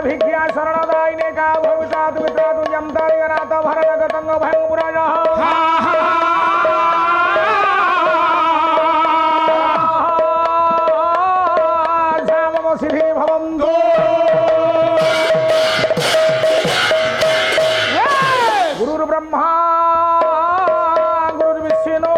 Vicky. देहिया शरणदायिने का भविता तुमित्रा तुझं तारिगनाथ भरतगतंग भयं पुराणः श्याममसिधि भवन्तु गुरुर्ब्रह्मा गुरुर्विष्णु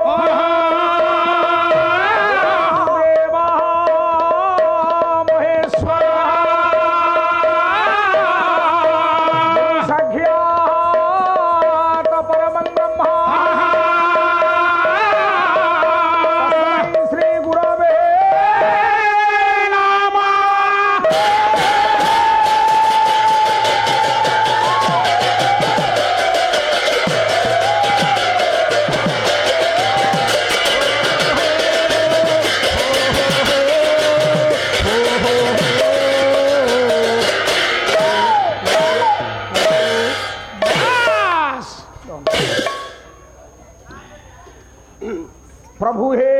प्रभु हे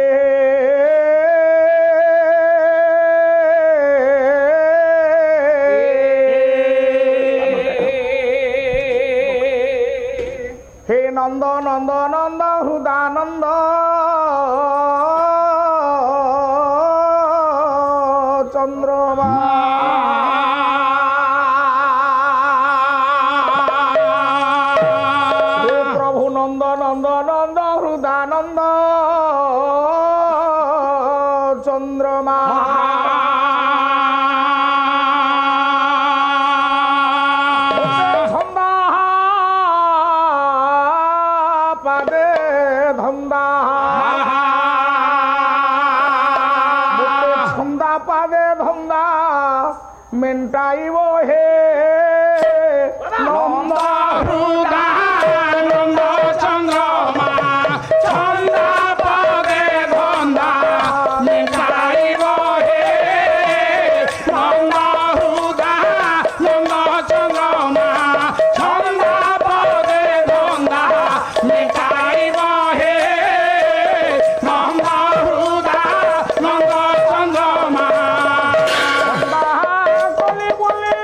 हे नंद नंद नंद हृदानंद चंद्रमा हे प्रभु नंद नंद नंद हृदानंद चंद्रमा धंदा पादे धंदा छंदा पादे धंदा मेंटाइब हे नंदा हृदानंद चंद्रमा छंदा पादे धंदा मेंटाइब हे नंदा हृदानंद चंद्रमा छंदा पादे धंदा मेंटाइब हे नंदा हृदानंद चंद्रमा कली बोले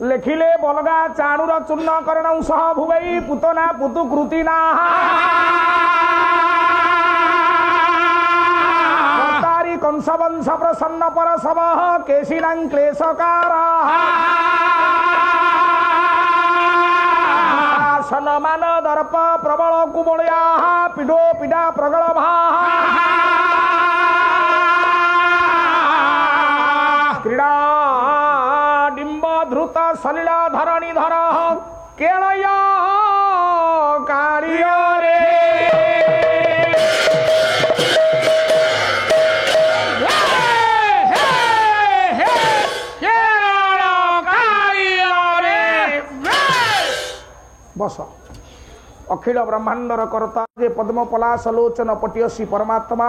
ଲେଖିଲେ ବଲଗା ଚାଣୁର ଚୂର୍ଣ୍ଣ କରଣ ସହ ଭୁବଇ ପୁତନା ପୁତୁ କୃତି ନା କର୍ତ୍ତାରି କଂସ ବଂଶ ପ୍ରସନ୍ନ ପର ସବ କେଶିନାଂ କ୍ଲେଶକାର ସନମାନ ଦର୍ପ ପ୍ରବଳ କୁବଳିଆ ପିଡୋ ପିଡା ପ୍ରଗଳ କ୍ରୀଡ଼ା ଡିମ୍ବ ଧୃତ ସଲିଳ ଧରଣୀ ଧର କେଳୟ କାଳିୟରେ बस अखिल ब्रह्मांडर कर्ता जे पद्म पलाश लोचन पटियसी परमात्मा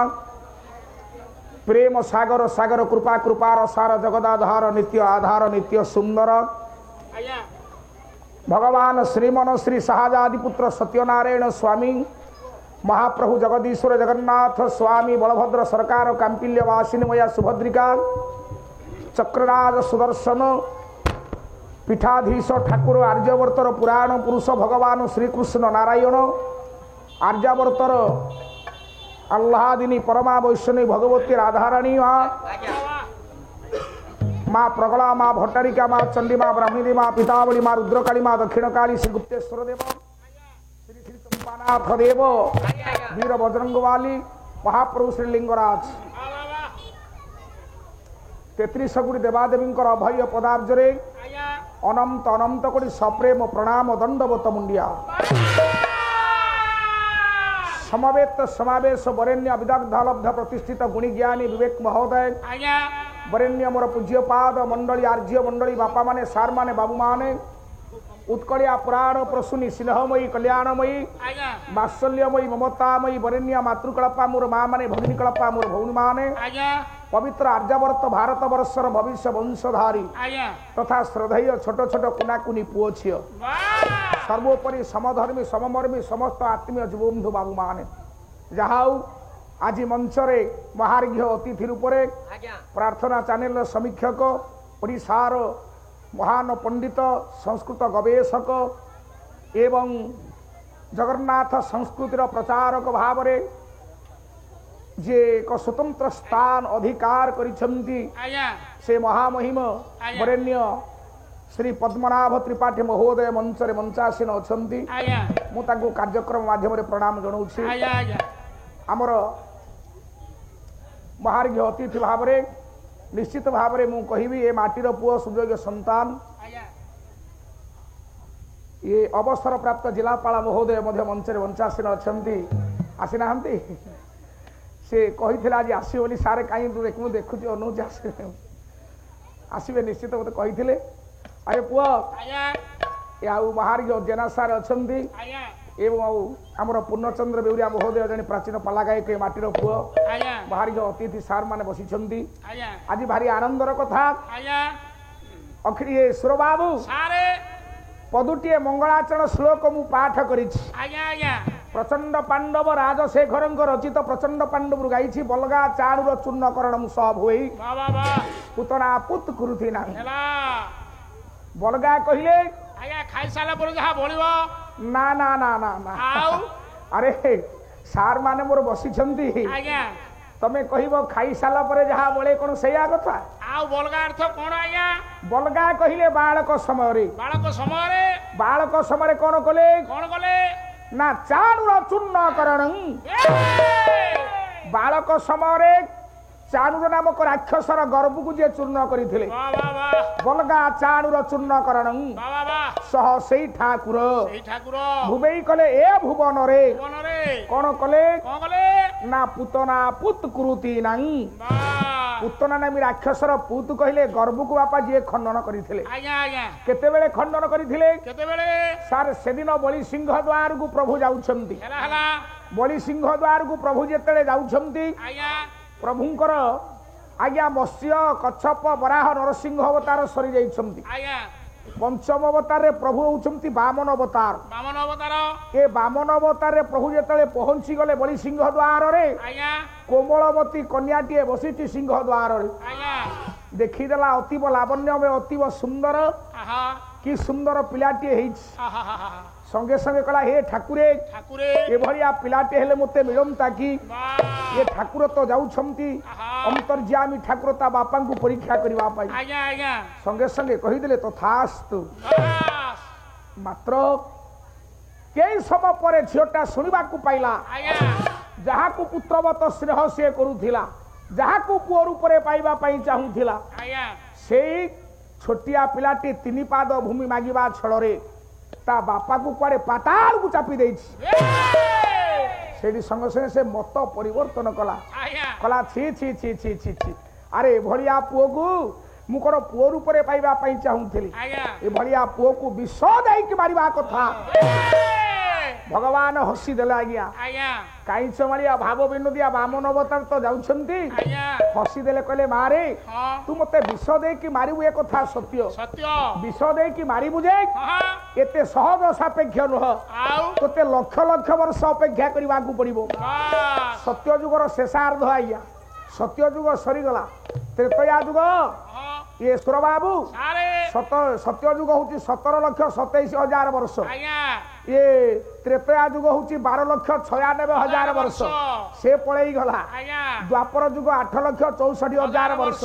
प्रेम सागर सागर कृपा कृपार सार जगदाधार नित्य आधार नित्य सुंदर भगवान श्रीमन श्री शाहजादिपुत्र सत्यनारायण स्वामी महाप्रभु जगदीश्वर जगन्नाथ स्वामी बलभद्र सरकार कांपिल्यवासिनीमया सुभद्रिका चक्रराज सुदर्शन पीठाधीश ठाकुर आर्यवर्तर पुराण पुरुष भगवान श्रीकृष्ण नारायण आर्यावर्तर आह्लादिनी परमा वैष्णवी भगवती राधाराणी माँ प्रगला माँ भट्टारिका माँ चंडी माँ ब्राह्मणी माँ पितावली माँ रुद्रकाली माँ दक्षिणकाली श्री गुप्तेश्वर देव श्री श्री चंपानाथ देव वीर बजरंगवाली महाप्रभु श्री लिंगराज 33 गुड़ी देवादेवी अभय पदाब्जरे अनंत अनंत कोटी सप्रेम प्रणाम दंडवत मुंडिया समवेत समावेश वरेण्य विदग्धलब्ध प्रतिष्ठित गुणी ज्ञानी विवेक महोदय वरेण्य मोर पूज्य पाद मंडली आर्य मंडली बापा माने सार माने बाबू माने उत्कलिया पुराण प्रसूनी स्नेहमयी कल्याणमयी वात्सल्यमयी ममतामयी वरेण्य मातृकल्पा मोर माँ माने भगिनी कल्पा मोर भौनी माने पवित्र आर्यावर्त भारत वर्षर भविष्य वंशधारी तथा श्रद्धेय छोट छोट कुनाकुनी पुओ झियो सर्वोपरि समधर्मी सममर्मी समस्त आत्मीय जीवबंधु बाबू माने जहाउ आज मंचरे महार्घ्य अतिथि रूप प्रार्थना चैनल समीक्षक ओडिशार महान पंडित संस्कृत गवेषक एवं जगन्नाथ संस्कृतिर प्रचारक भाव जे एक स्वतंत्र स्थान अधिकार करिछंती से महामहिम वरेण्य श्री पद्मनाभ त्रिपाठी महोदय मंचरे मंचासीन अछंती मु तांको कार्यक्रम माध्यम प्रणाम जनाउछि आमर महार्घ्य अतिथि भाव निश्चित भाव मु कहिबी ए माटीर पुओ सुयोग्य संतान ये अवसर प्राप्त जिलापाल महोदय मध्य मंचरे मंचासीन अछंती आसी नाहंती से कही आज आसो बोली सारे कहीं देखू देखुची अनुज आसवे निश्चित मत कही अरे पुआ बाहर जेना सार अच्छा एवं आमर पूर्णचंद्र बेउरिया महोदय जन प्राचीन पाला गायक माटीर पुओ बाहर अतिथि सार माने बसी आज भारी आनंदर कथा अखिरी सुर बाबू पदुटीए मंगलाचरण श्लोक मु पाठ करी प्रचंड पांडव राजशेखर रचित प्रचंड पांडव गाई बलगा चाणुर चूर्णकरण सब हुई पुतना पुत कुरुथी ना बलगा कहले खाई सारा पर जहा बोलिबो ना ना ना ना ना अरे सार माने मोर बसी तमे कहबो खाई साला पर जहा बोले कोन सेया कथा आउ बलगा अर्थ कोन आया बलगा कहले बालक समय रे कोन कले ना चाणुर चूर्णकरण बालक समय चाणुर नामक राक्षसर गर्भ को जे चूर्ण करथिले बलगा चाणुर चूर्णकरण सह सेई ठाकुर भुबई कले ए भुवन रे कोन कले ना पुतना पुत कुरुती नां पुतना नामी राक्षसर पुत कहले गर्भ को बापा जे खंडन करथिले केते बेले खंडन करथिले सार सेदिन बलि सिंह द्वार को प्रभु जाउछंती बलि सिंह द्वार को प्रभु जेतले जाउछंती प्रभुंकर आज्ञा मत्स्य कच्छप बराह नरसिंह अवतार सरी जाइछंती पंचम अवतार रे प्रभु होउछंती वामन अवतार ए वामन अवतार रे प्रभु जेतले पहुंची गले बलि सिंह द्वार रे कोमलमती कन्याटीए बसीची सिंह द्वार रे ଦେଖିଦେଲା ଅତୀବ ଲାବଣ୍ୟ ଅତୀବ ସୁନ୍ଦର କି ସୁନ୍ଦର ପିଲାଟିଏ ହେଇଛି ସଙ୍ଗେ ସଙ୍ଗେ କହିଲା ହେ ଠାକୁରେ ଏଭଳିଆ ପିଲାଟେ ହେଲେ ମୋତେ ମିଳନ୍ତା କି ଏ ଠାକୁର ତ ଯାଉଛନ୍ତି ଅନ୍ତର୍ଯାମୀ ଠାକୁର ତା ବାପାଙ୍କୁ ପରୀକ୍ଷା କରିବା ପାଇଁ ସଙ୍ଗେ ସଙ୍ଗେ କହିଦେଲେ ତଥାସ୍ତୁ ମାତ୍ର କେଇ ସମୟ ପରେ ଝିଅଟା ଶୁଣିବାକୁ ପାଇଲା ଯାହାକୁ ପୁତ୍ରବତ ସ୍ନେହ ସିଏ କରୁଥିଲା ଯାହାକୁ ପୁଅ ରୂପରେ ପାଇବା ପାଇଁ ଚାହୁଁଥିଲା ସେଇ ଛୋଟିଆ ପିଲାଟି 3 ପାଦ ଭୂମି ମାଗିବା ଛଳରେ ତା ବାପାକୁ କୁଆଡେ ପାତାଳକୁ ଚାପି ଦେଇଛି ସେଠି ସଙ୍ଗେ ସଙ୍ଗେ ସେ ମତ ପରିବର୍ତ୍ତନ କଲା କଲା ଛି ଛି ଛି ଛି ଛି ଛି ଆରେ ଏଭଳିଆ ପୁଅକୁ ମୁଁ କଣ ପୁଅ ରୂପରେ ପାଇବା ପାଇଁ ଚାହୁଁଥିଲି ଏଭଳିଆ ପୁଅକୁ ବିଷ ଦେଇକି ମାରିବା କଥା ଭଗବାନ ହସି ଦେଲେ ଆଜ୍ଞା କାଇଁଛ ମାଳିଆ ଭାବ ବିନୋଦିଆ ବାମନ ଅବତାର ତ ଯାଉଛନ୍ତି ହସି ଦେଲେ କହିଲେ ମାରେ ତୁ ମତେ ବିଷ ଦେଇକି ମାରିବୁ ଏ କଥା ସତ୍ୟ ବିଷ ଦେଇକି ମାରିବୁ ଯେ ଏତେ ସହଜ ସାପେକ୍ଷ ନୁହଁ ତୋତେ ଲକ୍ଷ ଲକ୍ଷ ବର୍ଷ ଅପେକ୍ଷା କରିବାକୁ ପଡିବ ସତ୍ୟ ଯୁଗର ଶେଷାର୍ଧ ଆଜ୍ଞା ସତ୍ୟ ଯୁଗ ସରିଗଲା ତ୍ରେତୟା ଯୁଗ ये सुर बाबू सत्य युग हूँ 17,27,000 वर्ष ये त्रेतया युग हूँ 12,96,000 वर्ष से पलई गला द्वापर युग 8,64,000 वर्ष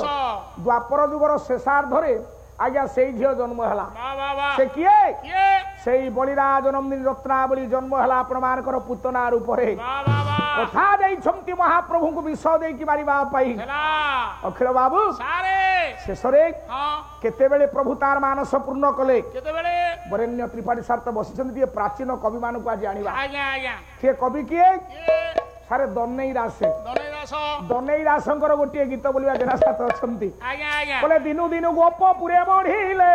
द्वापर युगर शेषार्धरे आज्ञा से झील जन्म है से किए से बलिरा जन्मदिन रत्नावली जन्म है आपण मानकर पुतना रूप कथा देइछंती महाप्रभु को विष देकी मारिबा पाई अखिल बाबू शेष केते बेले प्रभु तार मानस पूर्ण कले वरेण्य त्रिपाठी सार तो बसी प्राचीन कवि मान को आज आनिबा किए कवि किए सारे दन्नेई दासंकर गोटे गीत बोलिबा जेना साथ अछंती बोले दिनु दिनु गोप पुरे बढ़िले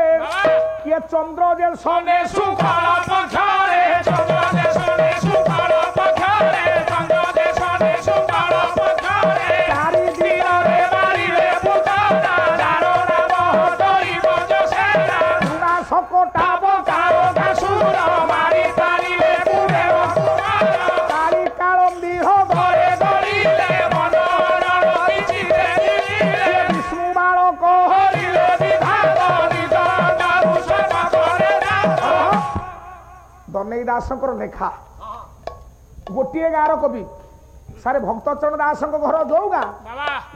किए चंद्र जे सोने सुखल पखारे चंद्र जे सोने सुखल पखारे चंद्र जे सोने सुखल पखारे चारि दिन रे मारिले पुताना दारो नाम होतई बज सेना गुना सकटा बकाओ घासुर मारि पारिले पुरे कुमार तारी कालम दिह घरे गड़िले मन रहिछि देले विष्णु बालक हरिले विधान निदान सब करे दन्नेई दासंकर लेखा गोटे गाँव कवि सारे भक्तचरण दास घर जो गाँ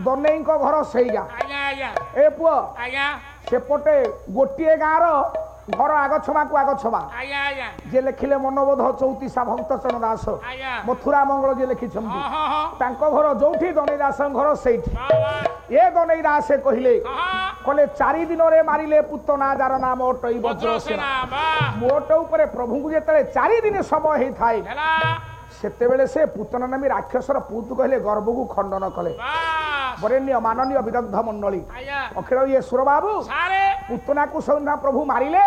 दन्नेई घर से गाँ ए पुओ सेपटे गोटे गाँव घर आग छवा को आग छवा जे लिखिले मनोबोध 34 भक्तचरण दास मथुरा मंगल जे लिखिछंती तांको घर जोठी दन्नेई दास घर सेठी ए दन्नेई दास कहिले कले 4 दिन रे मारिले पुतना जार नाम अटई वज्रसेना मोट ऊपर प्रभु को जेतले 4 दिन समय हे थाए सेते बेले से पुतना नामी राक्षसर पुत कहले गर्भ को खंडन कले वरेण्य माननीय विदग्ध मंडली अखिल ये सुर बाबू पुतना को सौना प्रभु मारिले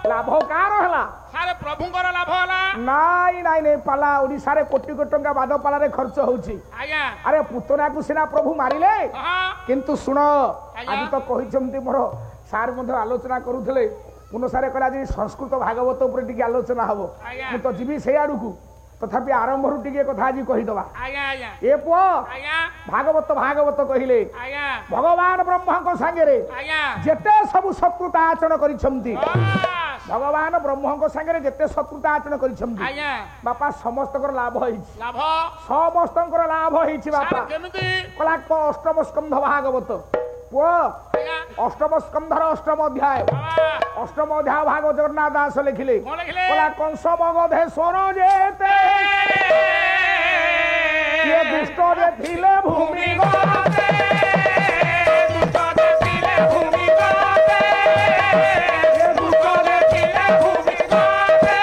लाभ कार हला सारे प्रभुंकर लाभ हला नाई नाई नै पाला ओडिसा रे कोटी कोटी टंका बाद पाला रे खर्च होउची अरे पुतना को सिना प्रभु मारिले किंतु सुन आज तो कहिछंती मोर सार मध्ये आलोचना करूथले पुनो सारे कला जी संस्कृत भागवत ऊपर टिके आलोचना हबो मु तो जीवी से आडू को तथापि आरंभ टिके कथा आज कहीदबा ए पुओ भागवत भागवत कहिले भगवान ब्रह्मा को संगे रे जेते सब शत्रुता आचरण करिछंती भगवान ब्रह्मा को संगे रे जेते शत्रुता आचरण करिछंती बापा समस्त कर लाभ होइछि समस्त कर लाभ होइछि बापा केमिति कला को अष्टम स्कंध भागवत पुओ अष्टम स्कंधर अष्टम अध्याय भागवत जगन्नाथ दास लिखिले कला कंस मगधे स्वर जेते ये दुष्ट जे थिले भूमि गते दुष्ट जे थिले भूमि गते ये दुष्ट जे थिले भूमि गते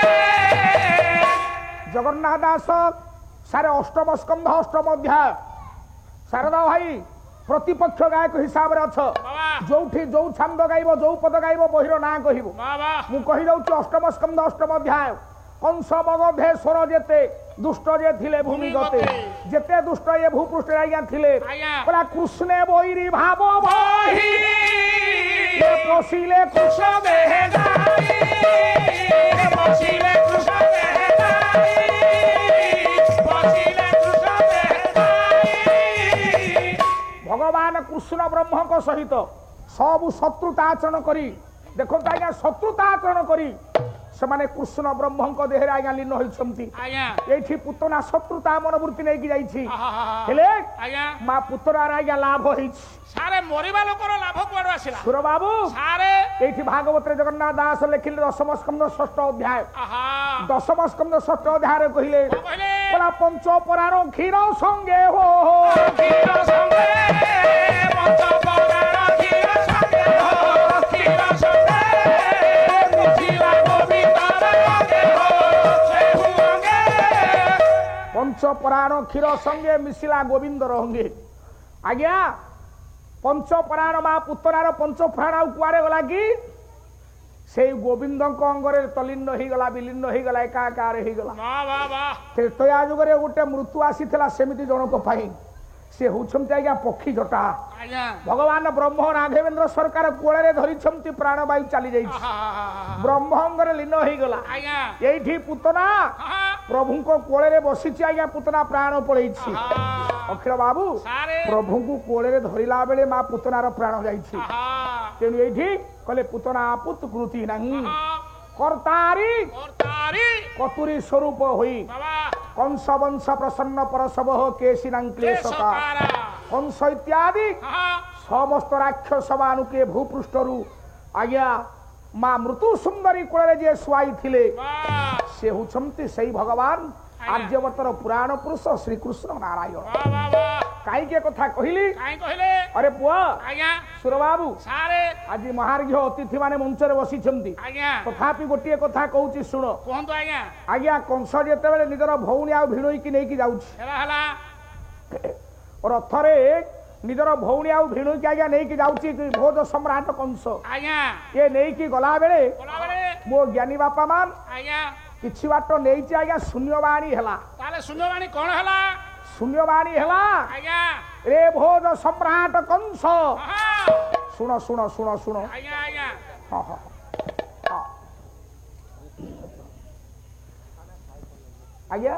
जगन्नाथ दास सारे अष्टम स्कंध अष्टम अध्याय शारदा भाई प्रतिपक्ष गायक हिसाब रे अछ जोठी जो छंद गाइबो जो पद गाइबो बहिरो ना कहिबो मु कहि दउची अष्टम स्कंध अष्टम अध्याय कंस मगधे स्वर जेते दुष्ट जे थिले भूमि गते जेते दुष्ट ये भूपृष्ठ आज्ञा थिले परा कृष्णे बोइरी भाव बही ये पसिले कृष्ण देह जाई पसिले कृष्ण देह जाई पसिले कृष्ण देह जाई भगवान कृष्ण ब्रह्म को सहित सबु शत्रुता आचरण करी देखो आज्ञा शत्रुता आचरण करी से कृष्ण ब्रह्म देहरे आज्ञा लीन होइछंती एठी पुतना शत्रुता मनोवृत्ति नै कि जाईछि हेले मा पुतरार आज्ञा लाभ होइछि सारे मरिबा लोकर लाभ कोड आसिला सुर बाबू सारे एठी भागवत रे जगन्नाथ दास लिखिले दशम स्कंद 6th अध्याय दशम स्कंद 6th अध्याय रे कहिले बोला पंच परार क्षीर संगे हो क्षीर संगे पंच परार क्षीर संगे हो क्षीर संगे मुझिला गोविंदर अंगे हो सेहु अंगे पंच परार क्षीर संगे मिसिला गोविंदर अंगे आज्ञा पंच परार मा पुतरार पंच प्राण कुआरे गला कि से गोविंद अंगरे तलीन हो गला विलीन हो गला एकाकार हो गला वाह वाह त्रेतया जुगरे गोटे मृत्यु आसीथिला सेमिति जनक पाई से होछंती आज्ञा पक्षी जटा भगवान ब्रह्म राघवेंद्र सरकार कोळे धरिछंती प्राण वायु चली जाइछि ब्रह्म अंगरे लीन हो गला एठी पुतना प्रभु को कोळे बसिछि आज्ञा पुतना प्राण पळैछि अखिल बाबू प्रभु को कोळे धरिला बेले मा पुतनार प्राण जाइछि तेनु एठी कले पुतना पुत कृति नाही कर्तारी कतुरी स्वरूप होई कंस वंश प्रसन्न परशव केशिनां क्लेशकार कंस इत्यादि समस्त राक्षस मानुके भूपृष्ठरु आज्ञा मा मृत्यु सुंदरी कोळे जे सुआई थिले से हुचंती सही भगवान आर्यवर्तर पुराण पुरुष श्री कृष्ण नारायण काई के कथा कहिली अरे पुआ सुर बाबू आज महार्घ्य अतिथि माने मंच रे बसी छंती तथापि गोटिए कथा कहूची सुन कहंतु आज्ञा कंस जेते बेले निजर भौणी आ भिणोई की नेकी जाउची रथरे निजर भौणी आ भिणोई की आज्ञा नेकी जाउची भोज सम्राट कंस ये नेकी गला बेले मो ज्ञानी बापा मान किछि बाट नेइची आज्ञा शून्यवाणी हेला ताले शून्यवाणी कोन हेला शून्यवाणी हेला रे भोज सम्राट कंस सुनो सुनो सुनो सुनो हाँ हाँ आज्ञा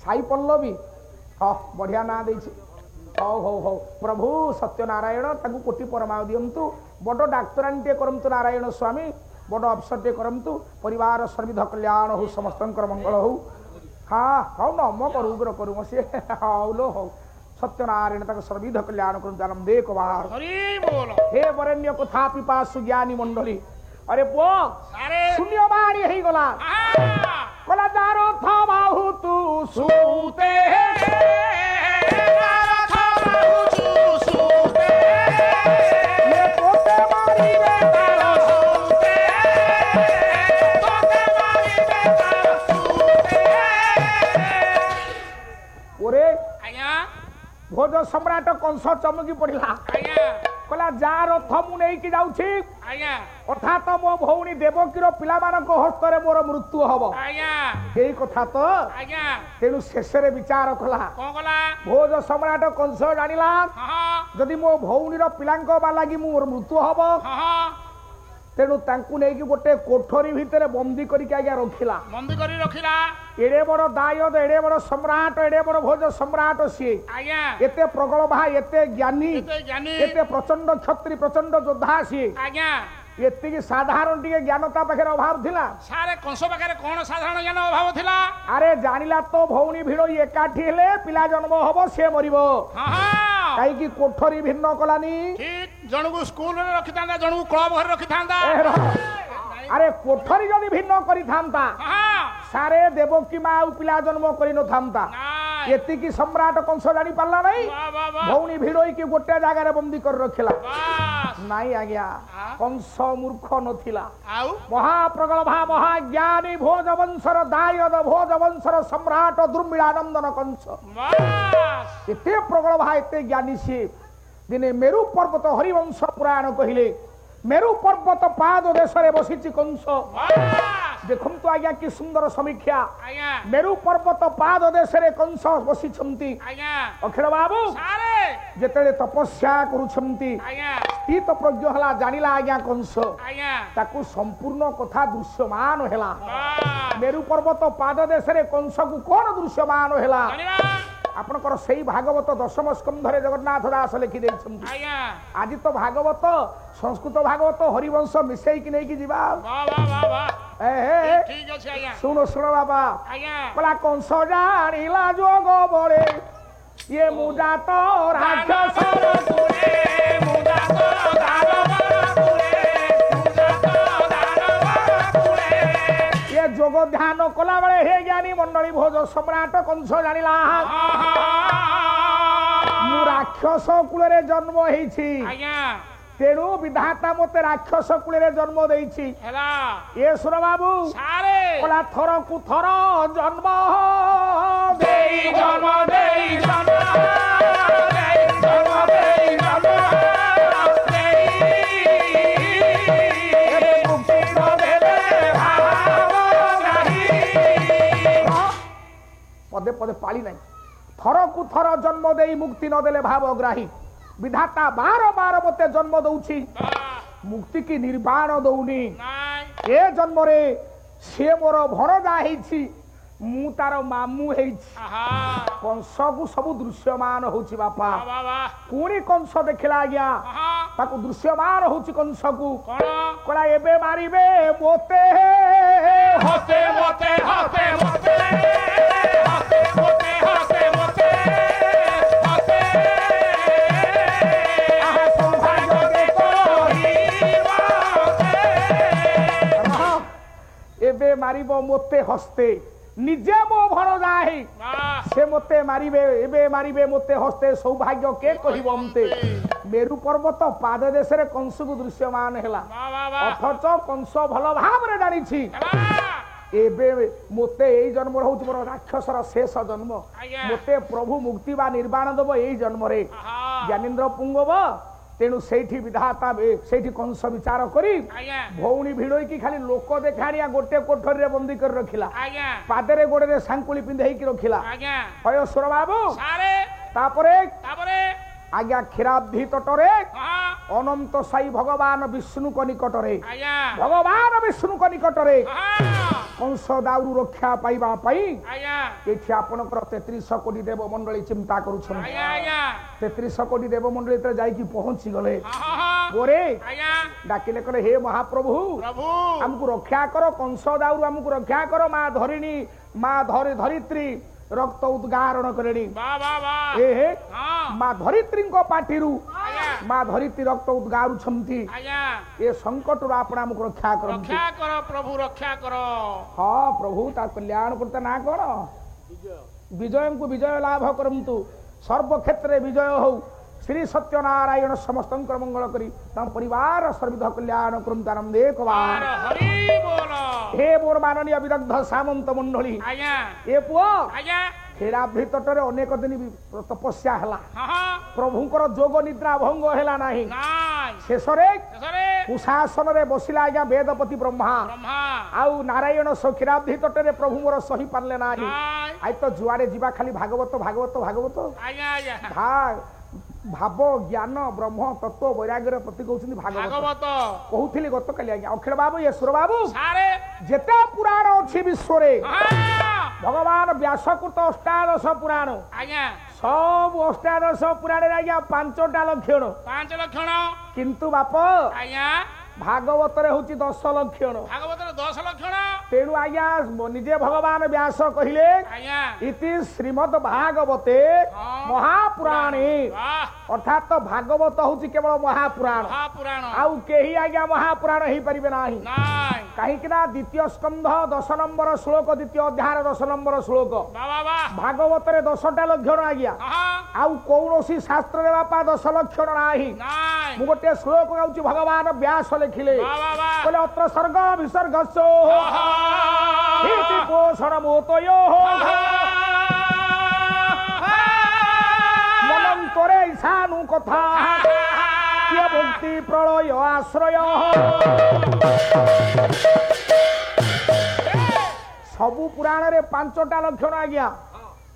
साई पल्लवी हाँ बढ़िया ना देछि हौ हौ हौ प्रभु सत्यनारायण ताकू कोटि परमा दियंतु बड़ डाक्तरानी करंतु नारायण स्वामी बड़ अफसर टे करंतु परिवार सर्विध कल्याण हो समस्तंकर मंगल हो हाँ हौ नम करू उग्र करू सी हौ लो हौ सत्यनारायण तक सर्विध कल्याण करू जानम दे कुमार हे वरेण्य कथा पिपासु ज्ञानी मंडली अरे पो शून्यवाणी हे गला कला दारो था बाहु तू सूते भोज सम्राट कंस चमकी पड़ा कहला जा रथ मु नहीं जाऊँ अर्थात मो भौणी देवकीर पिला हस्त मोर मृत्यु हम यही कथा तो तेणु शेष विचार कला भोज सम्राट कंस जानिला जदि मो भौणीर पिला लगी मोर मृत्यु हम तेणु तांकु नहीं गोटे कोठरी भितर बंदी करके आज्ञा रखिला एड़े बड़ दायद एड़े बड़ सम्राट एड़े बड़ भोज सम्राट सी एते प्रगल भाई एते ज्ञानी एते प्रचंड क्षत्रि प्रचंड योद्धा सी एति साधारण टिके ज्ञानता पाखे अभाव थिला सारे कंस पाखे कोन साधारण ज्ञान अभाव थिला अरे जानिला तो भौणी भिड़ो एकाठी हेले पिला जन्म हबो से मरिबो काई की कोठरी भिन्न कलानी ठीक जनगु स्कूल रे रखि थांदा जनगु क्लब घर रखि थांदा अरे कोठरी जदि भिन्न करि थांता सारे देवकी मा पिला जन्म करि न थांता एतिकी सम्राट कंस जानी पारला नहीं भौणी भिड़ोई की गोटे जगह रे बंदी कर रखिला नहीं आज्ञा कंस मूर्ख नथिला महाप्रगल्भा महाज्ञानी भोज वंशर दायद भोज वंशर सम्राट दुर्मिळानंदन कंस एते प्रगल्भा एते ज्ञानी सी दिने मेरु पर्वत हरिवंश पुराण कहिले मेरु पर्वत पाद देश रे बसिछि कंस देखम तो आज्ञा की सुंदर समीक्षा मेरु पर्वत पाद देश रे कंस बसिछंती अखिल बाबू जेतेले तपस्या करूछंती स्थित प्रज्ञ हला जानिला आज्ञा कंस ताकू संपूर्ण कथा दृश्यमान हेला मेरु पर्वत पाद देश रे कंस को कोन दृश्यमान हेला ଆପଣଙ୍କର ସେଇ ଭାଗବତ ଦଶମ ସ୍କନ୍ଧରେ ଜଗନ୍ନାଥ ଦାସ ଲେଖି ଦେଇଛନ୍ତି। ଆଜ୍ଞା ଆଜି ତ ଭାଗବତ ସଂସ୍କୃତ ଭାଗବତ ହରିବଂଶ ମିଶେଇକି ନେଇକି ଯିବା। ବାଃ ବାଃ ବାଃ ବାଃ ଠିକ ଅଛି ଆଜ୍ଞା ଶୁଣ ଶୁଣ ବାବା ଆଜ୍ଞା କହିଲା କଂସ ଜାଣିଲା ଯୋଗ ବଳେ ଇଏ ମୁଦା ତ ରାକ୍ଷସର କୁଳେ ମୁଦା ତ ଇଏ ଯୋଗ ଧ୍ୟାନ କଲା ବେଳେ ହେ ଜ୍ଞାନୀ ମଣ୍ଡଳୀ ଭୋଜ ସମ୍ରାଟ କଂସ ଜାଣିଲା ମୁଁ ରାକ୍ଷସ କୂଳରେ ଜନ୍ମ ହେଇଛି ଆଜ୍ଞା ତେଣୁ ବିଧାତା ମତେ ରାକ୍ଷସ କୂଳରେ ଜନ୍ମ ଦେଇଛି। ହେଲା ଏ ସୁର ବାବୁ ସାରେ କହିଲା ଥରକୁ ଥର ଜନ୍ମ ଦେଇ ଜନ୍ମ ଦେଇ ଜନ୍ମ ଦେଇ ଜନ୍ମ ଦେଇ ଜନ୍ମ ଦେଇ ମୁକ୍ତି ନଦେଲେ ପଦେ ପଦେ ପାଳି ନାହିଁ। ଥରକୁ ଥର ଜନ୍ମ ଦେଇ ମୁକ୍ତି ନଦେଲେ ଭାବଗ୍ରାହୀ ବିଧାତା ବାର ବାର ମତେ ଜନ୍ମ ଦଉଛି ମୁକ୍ତି କି ନିର୍ବାଣ ଦଉନି। ଏ ଜନ୍ମରେ ସିଏ ମୋର ଭଣଜା ହେଇଛି ମୁଁ ତାର ମାମୁଁ ହେଇଛି। କଂସକୁ ସବୁ ଦୃଶ୍ୟମାନ ହଉଛି ବାପା। ପୁଣି କଂସ ଦେଖିଲା ଆଜ୍ଞା ତାକୁ ଦୃଶ୍ୟମାନ ହଉଛି କଂସକୁ କହିଲା ଏବେ ମାରିବେ ମୋତେ ହତେ ମତେ ହତେ ମତେ ହତେ ମତେ ହତେ ମତେ ଏବେ ମାରିବ ମୋତେ ହସ୍ତେ ନିଜେ ମୋ ଭଣଜା ହେଇ ସେ ମୋତେ ମାରିବେ ଏବେ ମାରିବେ ମୋତେ ହସ୍ତେ ସୌଭାଗ୍ୟ କେ କହିବ ମତେ। ମେରୁ ପର୍ବତ ପାଦ ଦେଶରେ କଂସକୁ ଦୃଶ୍ୟମାନ ହେଲା ଅଥଚ କଂସ ଭଲ ଭାବରେ ଜାଣିଛି ଏବେ ମୋତେ ଏଇ ଜନ୍ମରେ ହଉଛି ମୋର ରାକ୍ଷସର ଶେଷ ଜନ୍ମ ମୋତେ ପ୍ରଭୁ ମୁକ୍ତି ବା ନିର୍ବାଣ ଦବ ଏଇ ଜନ୍ମରେ ଜ୍ଞାନେନ୍ଦ୍ର ପୁଙ୍ଗବ। ତେଣୁ ସେଇଠି ବିଧାତା ସେଇଠି କଂସ ବିଚାର କରି ଭଉଣୀ ଭିଡୋଇକି ଖାଲି ଲୋକ ଦେଖାଣିଆ ଗୋଟେ କୋଠରୀରେ ବନ୍ଦୀ କରି ରଖିଲା ପାଦରେ ଗୋଡରେ ସାଙ୍କୁଳି ପିନ୍ଧେଇକି ରଖିଲା। ହୟସୁର ବାବୁ ତାପରେ ଆଜ୍ଞା କ୍ଷୀରାବ୍ଧି ତଟରେ ଅନନ୍ତ ସାଇ ଭଗବାନ ବିଷ୍ଣୁଙ୍କ ନିକଟରେ ଭଗବାନ ବିଷ୍ଣୁଙ୍କ ନିକଟରେ କଂସ ଦାଉରୁ ରକ୍ଷା ପାଇବା ପାଇଁ ଏଠି ଆପଣଙ୍କର 33 କୋଟି ଦେବ ମଣ୍ଡଳୀ ଚିନ୍ତା କରୁଛନ୍ତି। 33 କୋଟି ଦେବ ମଣ୍ଡଳୀ ଯେତେବେଳେ ଯାଇକି ପହଞ୍ଚି ଗଲେ ପରେ ଡାକିଲେ କହିଲେ ହେ ମହାପ୍ରଭୁ ଆମକୁ ରକ୍ଷା କର କଂସ ଦାଉରୁ ଆମକୁ ରକ୍ଷା କର ମା ଧରିଣୀ ମା ଧରିତ୍ରୀ ରକ୍ତ ଉଦ୍ଗାରଣ କଲେଣି ମା ଧରିତ୍ରୀଙ୍କ ପାଟିରୁ ମା ଧରିତ୍ରୀ ରକ୍ତ ଉଦ୍ଗାରୁଛନ୍ତି ଏ ସଂକଟରୁ ଆପଣ ଆମକୁ ରକ୍ଷା କରନ୍ତୁ ପ୍ରଭୁ ରକ୍ଷା କର। ହଁ ପ୍ରଭୁ ତା କଲ୍ୟାଣ କର୍ତ୍ତା ନା କଣ ବିଜୟଙ୍କୁ ବିଜୟ ଲାଭ କରନ୍ତୁ ସର୍ବ କ୍ଷେତ୍ରରେ ବିଜୟ ହଉ ଶ୍ରୀ ସତ୍ୟନାରାୟଣ ସମସ୍ତଙ୍କର ମଙ୍ଗଳ କରି ତାଙ୍କ ପରିବାର ସର୍ବିଧ କଲ୍ୟାଣ କରନ୍ତୁ ଆନନ୍ଦେ କବାର ହେ ମୋର ମାନନୀୟ ବିଦଗ୍ଧ ସାମନ୍ତ ମଣ୍ଡଳୀ ଏ ପୁଅ କ୍ଷୀରାବ୍ଧି ତଟରେ ଅନେକ ଦିନ ତପସ୍ୟା ହେଲା ପ୍ରଭୁଙ୍କର ଯୋଗ ନିଦ୍ରା ଭଙ୍ଗ ହେଲା ନାହିଁ। ଶେଷରେ କୁଶାସନରେ ବସିଲା ଆଜ୍ଞା ବେଦପତି ବ୍ରହ୍ମା ଆଉ ନାରାୟଣ କ୍ଷୀରାବ୍ଧି ତଟରେ ପ୍ରଭୁ ମୋର ସହି ପାରିଲେ ନାହିଁ। ଆଇ ତ ଯୁଆଡେ ଯିବା ଖାଲି ଭାଗବତ ଭାଗବତ ଭାଗବତ ଭାବ ଜ୍ଞାନ ବ୍ରହ୍ମ ତତ୍ଵ ବୈରାଗ୍ୟର ପ୍ରତି କହୁଛନ୍ତି ଭାଗବତ କହୁଥିଲି ଗତକାଲି ଆଜ୍ଞା ଅଖିଳ ବାବୁ ଈଶ୍ୱର ବାବୁ ଯେତେ ପୁରାଣ ଅଛି ବିଶ୍ୱରେ ଭଗବାନ ବ୍ୟାସକୃତ ଅଷ୍ଟାଦଶ ପୁରାଣ ସବୁ ଅଷ୍ଟାଦଶ ପୁରାଣରେ ଆଜ୍ଞା 5ଟା ଲକ୍ଷଣ କିନ୍ତୁ ବାପ ଭାଗବତରେ ହଉଛି 10 ଲକ୍ଷଣ ତେଣୁ ଆଜ୍ଞା ନିଜେ ଭଗବାନ ବ୍ୟାସ କହିଲେ ଇତି ଶ୍ରୀମଦ୍ ଭାଗବତେ ମହାପୁରାଣେ ଅର୍ଥାତ ଭାଗବତ ହଉଛି କେବଳ ମହାପୁରାଣ ଆଉ କେହି ଆଜ୍ଞା ମହାପୁରାଣ ହେଇପାରିବେ ନାହିଁ କାହିଁକି ନା ଦ୍ୱିତୀୟ ସ୍କନ୍ଧ 10 ନମ୍ବର ଶ୍ଲୋକ ଦ୍ୱିତୀୟ ଅଧ୍ୟାୟର 10 ନମ୍ବର ଶ୍ଲୋକ ଭାଗବତରେ 10ଟା ଲକ୍ଷଣ ଆଜ୍ଞା ଆଉ କୌଣସି ଶାସ୍ତ୍ରରେ ବାପା 10 ଲକ୍ଷଣ ନାହିଁ। ମୁଁ ଗୋଟେ ଶ୍ଲୋକ ଗାଉଛି ଭଗବାନ ବ୍ୟାସ ଲେଖିଲେ କହିଲେ ଅତ୍ର ସର୍ଗ ବିସର୍ଗସ୍ୟ ପୋଷଣ ମୋତୟ ମନନ୍ତରେ ঈশানু কথা କିଏ ଭକ୍ତି ପ୍ରଳୟ ଆଶ୍ରୟ। ସବୁ ପୁରାଣରେ 5ଟା ଲକ୍ଷଣ ଆଜ୍ଞା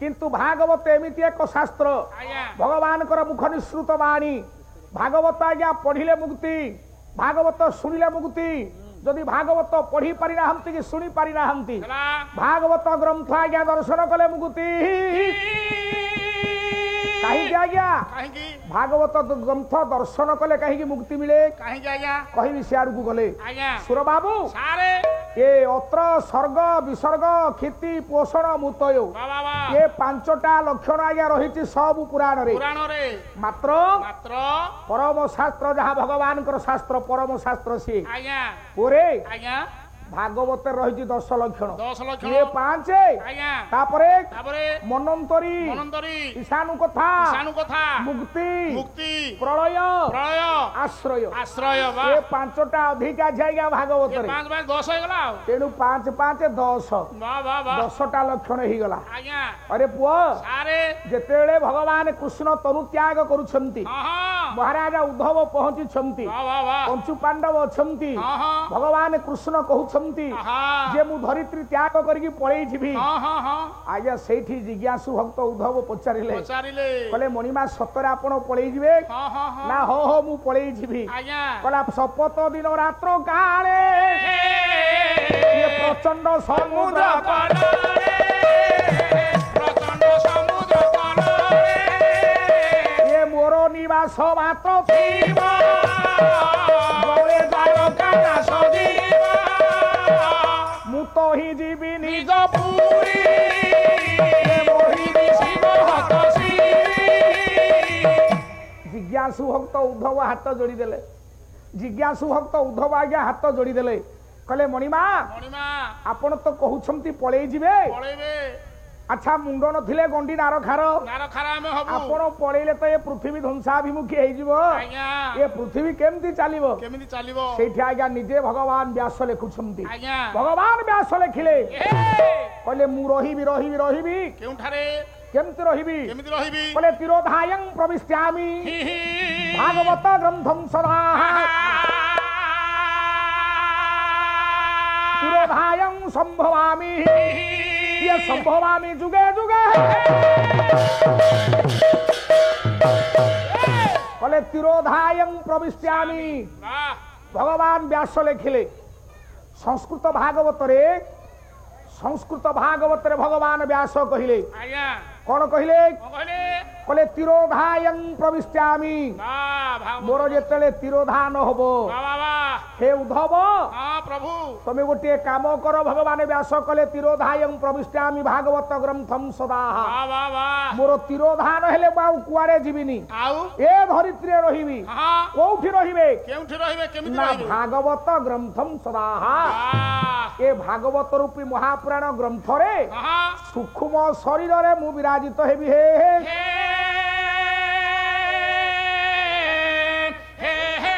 କିନ୍ତୁ ଭାଗବତ ଏମିତି ଏକ ଶାସ୍ତ୍ର ଭଗବାନଙ୍କର ମୁଖ ନିଃସୃତ ବାଣୀ ଭାଗବତ ଆଜ୍ଞା ପଢିଲେ ମୁକ୍ତି ଭାଗବତ ଶୁଣିଲେ ମୁକ୍ତି ଯଦି ଭାଗବତ ପଢି ପାରି ନାହାନ୍ତି କି ଶୁଣି ପାରି ନାହାନ୍ତି ଭାଗବତ ଗ୍ରନ୍ଥ ଆଜ୍ଞା ଦର୍ଶନ କଲେ ମୁକ୍ତି। କାହିଁକି ଆଜ୍ଞା କାହିଁକି ଭାଗବତ ଗ୍ରନ୍ଥ ଦର୍ଶନ କଲେ କାହିଁକି ମୁକ୍ତି ମିଳେ କାହିଁକି ଆଜ୍ଞା କହିବି ସିଆଡକୁ ଗଲେ ଆଜ୍ଞା ସୁର ବାବୁ ସାରେ ଏ ଅତ୍ର ସର୍ଗ ବିସର୍ଗ କ୍ଷିତି ପୋଷଣ ମୁତୟ ବାବା ଏ ପାଞ୍ଚଟା ଲକ୍ଷଣ ଆଜ୍ଞା ରହିଛି ସବୁ ପୁରାଣରେ ପୁରାଣରେ ମାତ୍ର ମାତ୍ର ପରମ ଶାସ୍ତ୍ର ଯାହା ଭଗବାନଙ୍କର ଶାସ୍ତ୍ର ପରମ ଶାସ୍ତ୍ର ସିଏ ଆଜ୍ଞା ପରେ ଆଜ୍ଞା ଭାଗବତରେ ରହିଛି 10 ଲକ୍ଷଣ 10 ଲକ୍ଷଣ ଇଏ 5 ଆଜ୍ଞା ତାପରେ ତାପରେ ମନନ୍ତରୀ ମନନ୍ତରୀ ଈଶାନୁ କଥା ଈଶାନୁ କଥା ମୁକ୍ତି ମୁକ୍ତି ପ୍ରଳୟ ପ୍ରଳୟ ଆଶ୍ରୟ ଆଶ୍ରୟ ବା ଏ ପାଞ୍ଚଟା ଅଧିକା ଜାয়গା ଭାଗବତରେ 5 5 10 ହେଇଗଲା ଆଉ ତେଣୁ 5 5 10 ବା ବା ବା 10ଟା ଲକ୍ଷଣ ହେଇଗଲା ଆଜ୍ଞା ଆରେ ପୁଅ ସାରେ ଯେତେବେଳେ ଭଗବାନ କୃଷ୍ଣ ତନୁ ତ୍ୟାଗ କରୁଛନ୍ତି ହଁ ହଁ ମହାରାଜା ଉଦ୍ଧବ ପହଞ୍ଚିଛନ୍ତି ବା ବା ବା ପଞ୍ଚୁ ପାଣ୍ଡବ ଅଛନ୍ତି ହଁ ହଁ ଭଗବାନ କୃଷ୍ଣ କହୁଛନ୍ତି ଆହା ଯେ ମୁଁ ଧରିତ୍ରୀ ତ୍ୟାଗ କରିକି ପଳେଇ ଯିବି ହଁ ହଁ ହଁ ଆଜ୍ଞା ସେଇଠି ଜିଜ୍ଞାସୁ ଭକ୍ତ ଉଦ୍ଧବ ପଚାରିଲେ ପଚାରିଲେ କହିଲେ ମଣିମା ସତରେ ଆପଣ ପଳେଇ ଯିବେ ହଁ ହଁ ହଁ ନା ହୋ ହୋ ମୁଁ ପଳେଇ ଯିବି ଆଜ୍ଞା କହିଲା ଶପଥ ଦିନ ରାତ୍ର କାଳେ ଇଏ ପ୍ରଚଣ୍ଡ ସମୁଦ୍ର କଳରେ ପ୍ରଚଣ୍ଡ ସମୁଦ୍ର କଳରେ ଇଏ ମୋର ନିବାସ ମାତ୍ର ଥିବ ଗଳେ ଦ୍ୱାରକା ଦାସ ଯିବ ମୁଁ ତ ହିଁ ଯିବି ନିଜ ନିଜ ପୁରୀ ମୋହିନୀ ଶିବ ହତ ଜିଜ୍ଞାସୁ ଭକ୍ତ ଉଦ୍ଧବ ହାତ ଯୋଡ଼ିଦେଲେ ଜିଜ୍ଞାସୁ ଭକ୍ତ ଉଦ୍ଧବ ଆଜ୍ଞା ହାତ ଯୋଡ଼ିଦେଲେ କହିଲେ ମଣିମା ମଣିମା ଆପଣ ତ କହୁଛନ୍ତି ପଳେଇ ଯିବେ ପଳେଇବେ ଆଚ୍ଛା ମୁଣ୍ଡ ନଥିଲେ ଗଣ୍ଡି ନାରଖାର ନାର ଖାରା ଆମେ ହବୁ ଆପଣ ପଳେଇଲେ ତ ଏ ପୃଥିବୀ ଧ୍ୱଂସାଭିମୁଖୀ ହେଇଯିବ ଆଜ୍ଞା ଏ ପୃଥିବୀ କେମିତି ଚାଲିବ କେମିତି ଚାଲିବ ସେଇଠି ଆଜ୍ଞା ନିଜେ ଭଗବାନ ବ୍ୟାସ ଲେଖୁଛନ୍ତି ଆଜ୍ଞା ଭଗବାନ ବ୍ୟାସ ଲେଖିଲେ ଏ କହିଲେ ମୁଁ ରହିବି ରହିବି ରହିବି କେଉଁଠାରେ କେମିତି ରହିବି କେମିତି ରହିବି କହିଲେ ତିରୋଧାୟଂ ପ୍ରବିଶ୍ୟାମି ହି ହି ଭାଗବତ ଗ୍ରନ୍ଥଂ ସଦା ତିରୋଧାୟଂ ସମ୍ଭବାମି ଇଏ ସମ୍ଭବାମି ଯୁଗେ ଯୁଗେ କହିଲେ ତିରୋଧାୟଂ ପ୍ରବିଶ୍ୟାମି ବାহ ଭଗବାନ ବ୍ୟାସ ଲେଖିଲେ ସଂସ୍କୃତ ଭାଗବତରେ ଭଗବାନ ବ୍ୟାସ କହିଲେ ଆଜ୍ଞା କଣ କହିଲେ କଣ କହିଲେ କହିଲେ ତିରୋଧାୟଂ ପ୍ରବିଶ୍ୟାମି ମୋର ଯେତେବେଳେ ତିରୋଧାନ ହବ ବାବା ହେ ଉଦ୍ଧବ ହଁ ପ୍ରଭୁ ତମେ ଗୋଟିଏ କାମ କର ଭଗବାନ ବ୍ୟାସ କଲେ ତିରୋଧାୟଂ ପ୍ରବିଶ୍ୟାମି ଭାଗବତ ଗ୍ରନ୍ଥଂ ସଦା ବାବା ମୋର ତିରୋଧାନ ହେଲେ ମୁଁ ଆଉ କୁଆଡେ ଯିବିନି ଆଉ ଏ ଧରିତ୍ରୀରେ ରହିବି ହଁ କୋଉଠି ରହିବେ କେଉଁଠି ରହିବେ କେମିତି ନା ରହିବେ ଭାଗବତ ଗ୍ରନ୍ଥଂ ସଦା ବାহ ଏ ଭାଗବତ ରୂପୀ ମହାପୁରାଣ ଗ୍ରନ୍ଥରେ ହଁ ସୂକ୍ଷ୍ମ ଶରୀରରେ ମୁଁ ବିରାଜିତ ହେବି ହେ ହେ ହେ ହେ ହେ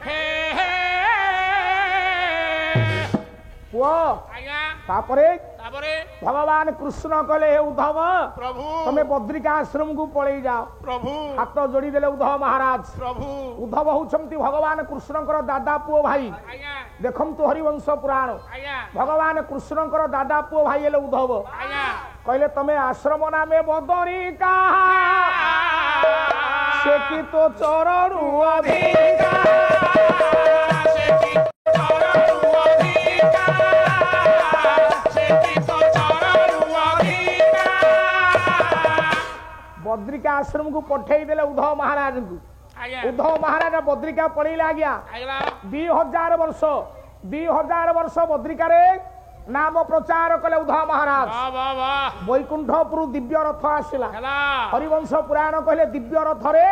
ହେ ହେ ପୁଅ ଆଜ୍ଞା ତାପରେ ତାପରେ ଭଗବାନ କୃଷ୍ଣ କହିଲେ ହେ ଉଦ୍ଧବ ପ୍ରଭୁ ତମେ ବଦ୍ରିକା ଆଶ୍ରମକୁ ପଳେଇ ଯାଅ ପ୍ରଭୁ ହାତ ଯୋଡ଼ିଦେଲେ ଉଦ୍ଧବ ମହାରାଜ ପ୍ରଭୁ ଉଦ୍ଧବ ହଉଛନ୍ତି ଭଗବାନ କୃଷ୍ଣଙ୍କର ଦାଦା ପୁଅ ଭାଇ ଆଜ୍ଞା ଦେଖନ୍ତୁ ହରିବଂଶ ପୁରାଣ ଆଜ୍ଞା ଭଗବାନ କୃଷ୍ଣଙ୍କର ଦାଦା ପୁଅ ଭାଇ ହେଲେ ଉଦ୍ଧବ ଆଜ୍ଞା କହିଲେ ତମେ ଆଶ୍ରମ ନାମେ ବଦରିକା ସେ କି ତ ଚରଣୁ ଅଧିକା ବଦ୍ରିକା ଆଶ୍ରମକୁ ପଠେଇ ଦେଲେ ଉଦ୍ଧବ ମହାରାଜଙ୍କୁ ଉଦ୍ଧବ ମହାରାଜ ବଦ୍ରିକା ପଳେଇଲେ ଆଜ୍ଞା 2000 ବର୍ଷ ବଦ୍ରିକାରେ ନାମ ପ୍ରଚାର କଲେ ଉଦ୍ଧବ ମହାରାଜ ବୈକୁଣ୍ଠପୁର ଦିବ୍ୟ ରଥ ଆସିଲା ହରିବଂଶ ପୁରାଣ କହିଲେ ଦିବ୍ୟ ରଥରେ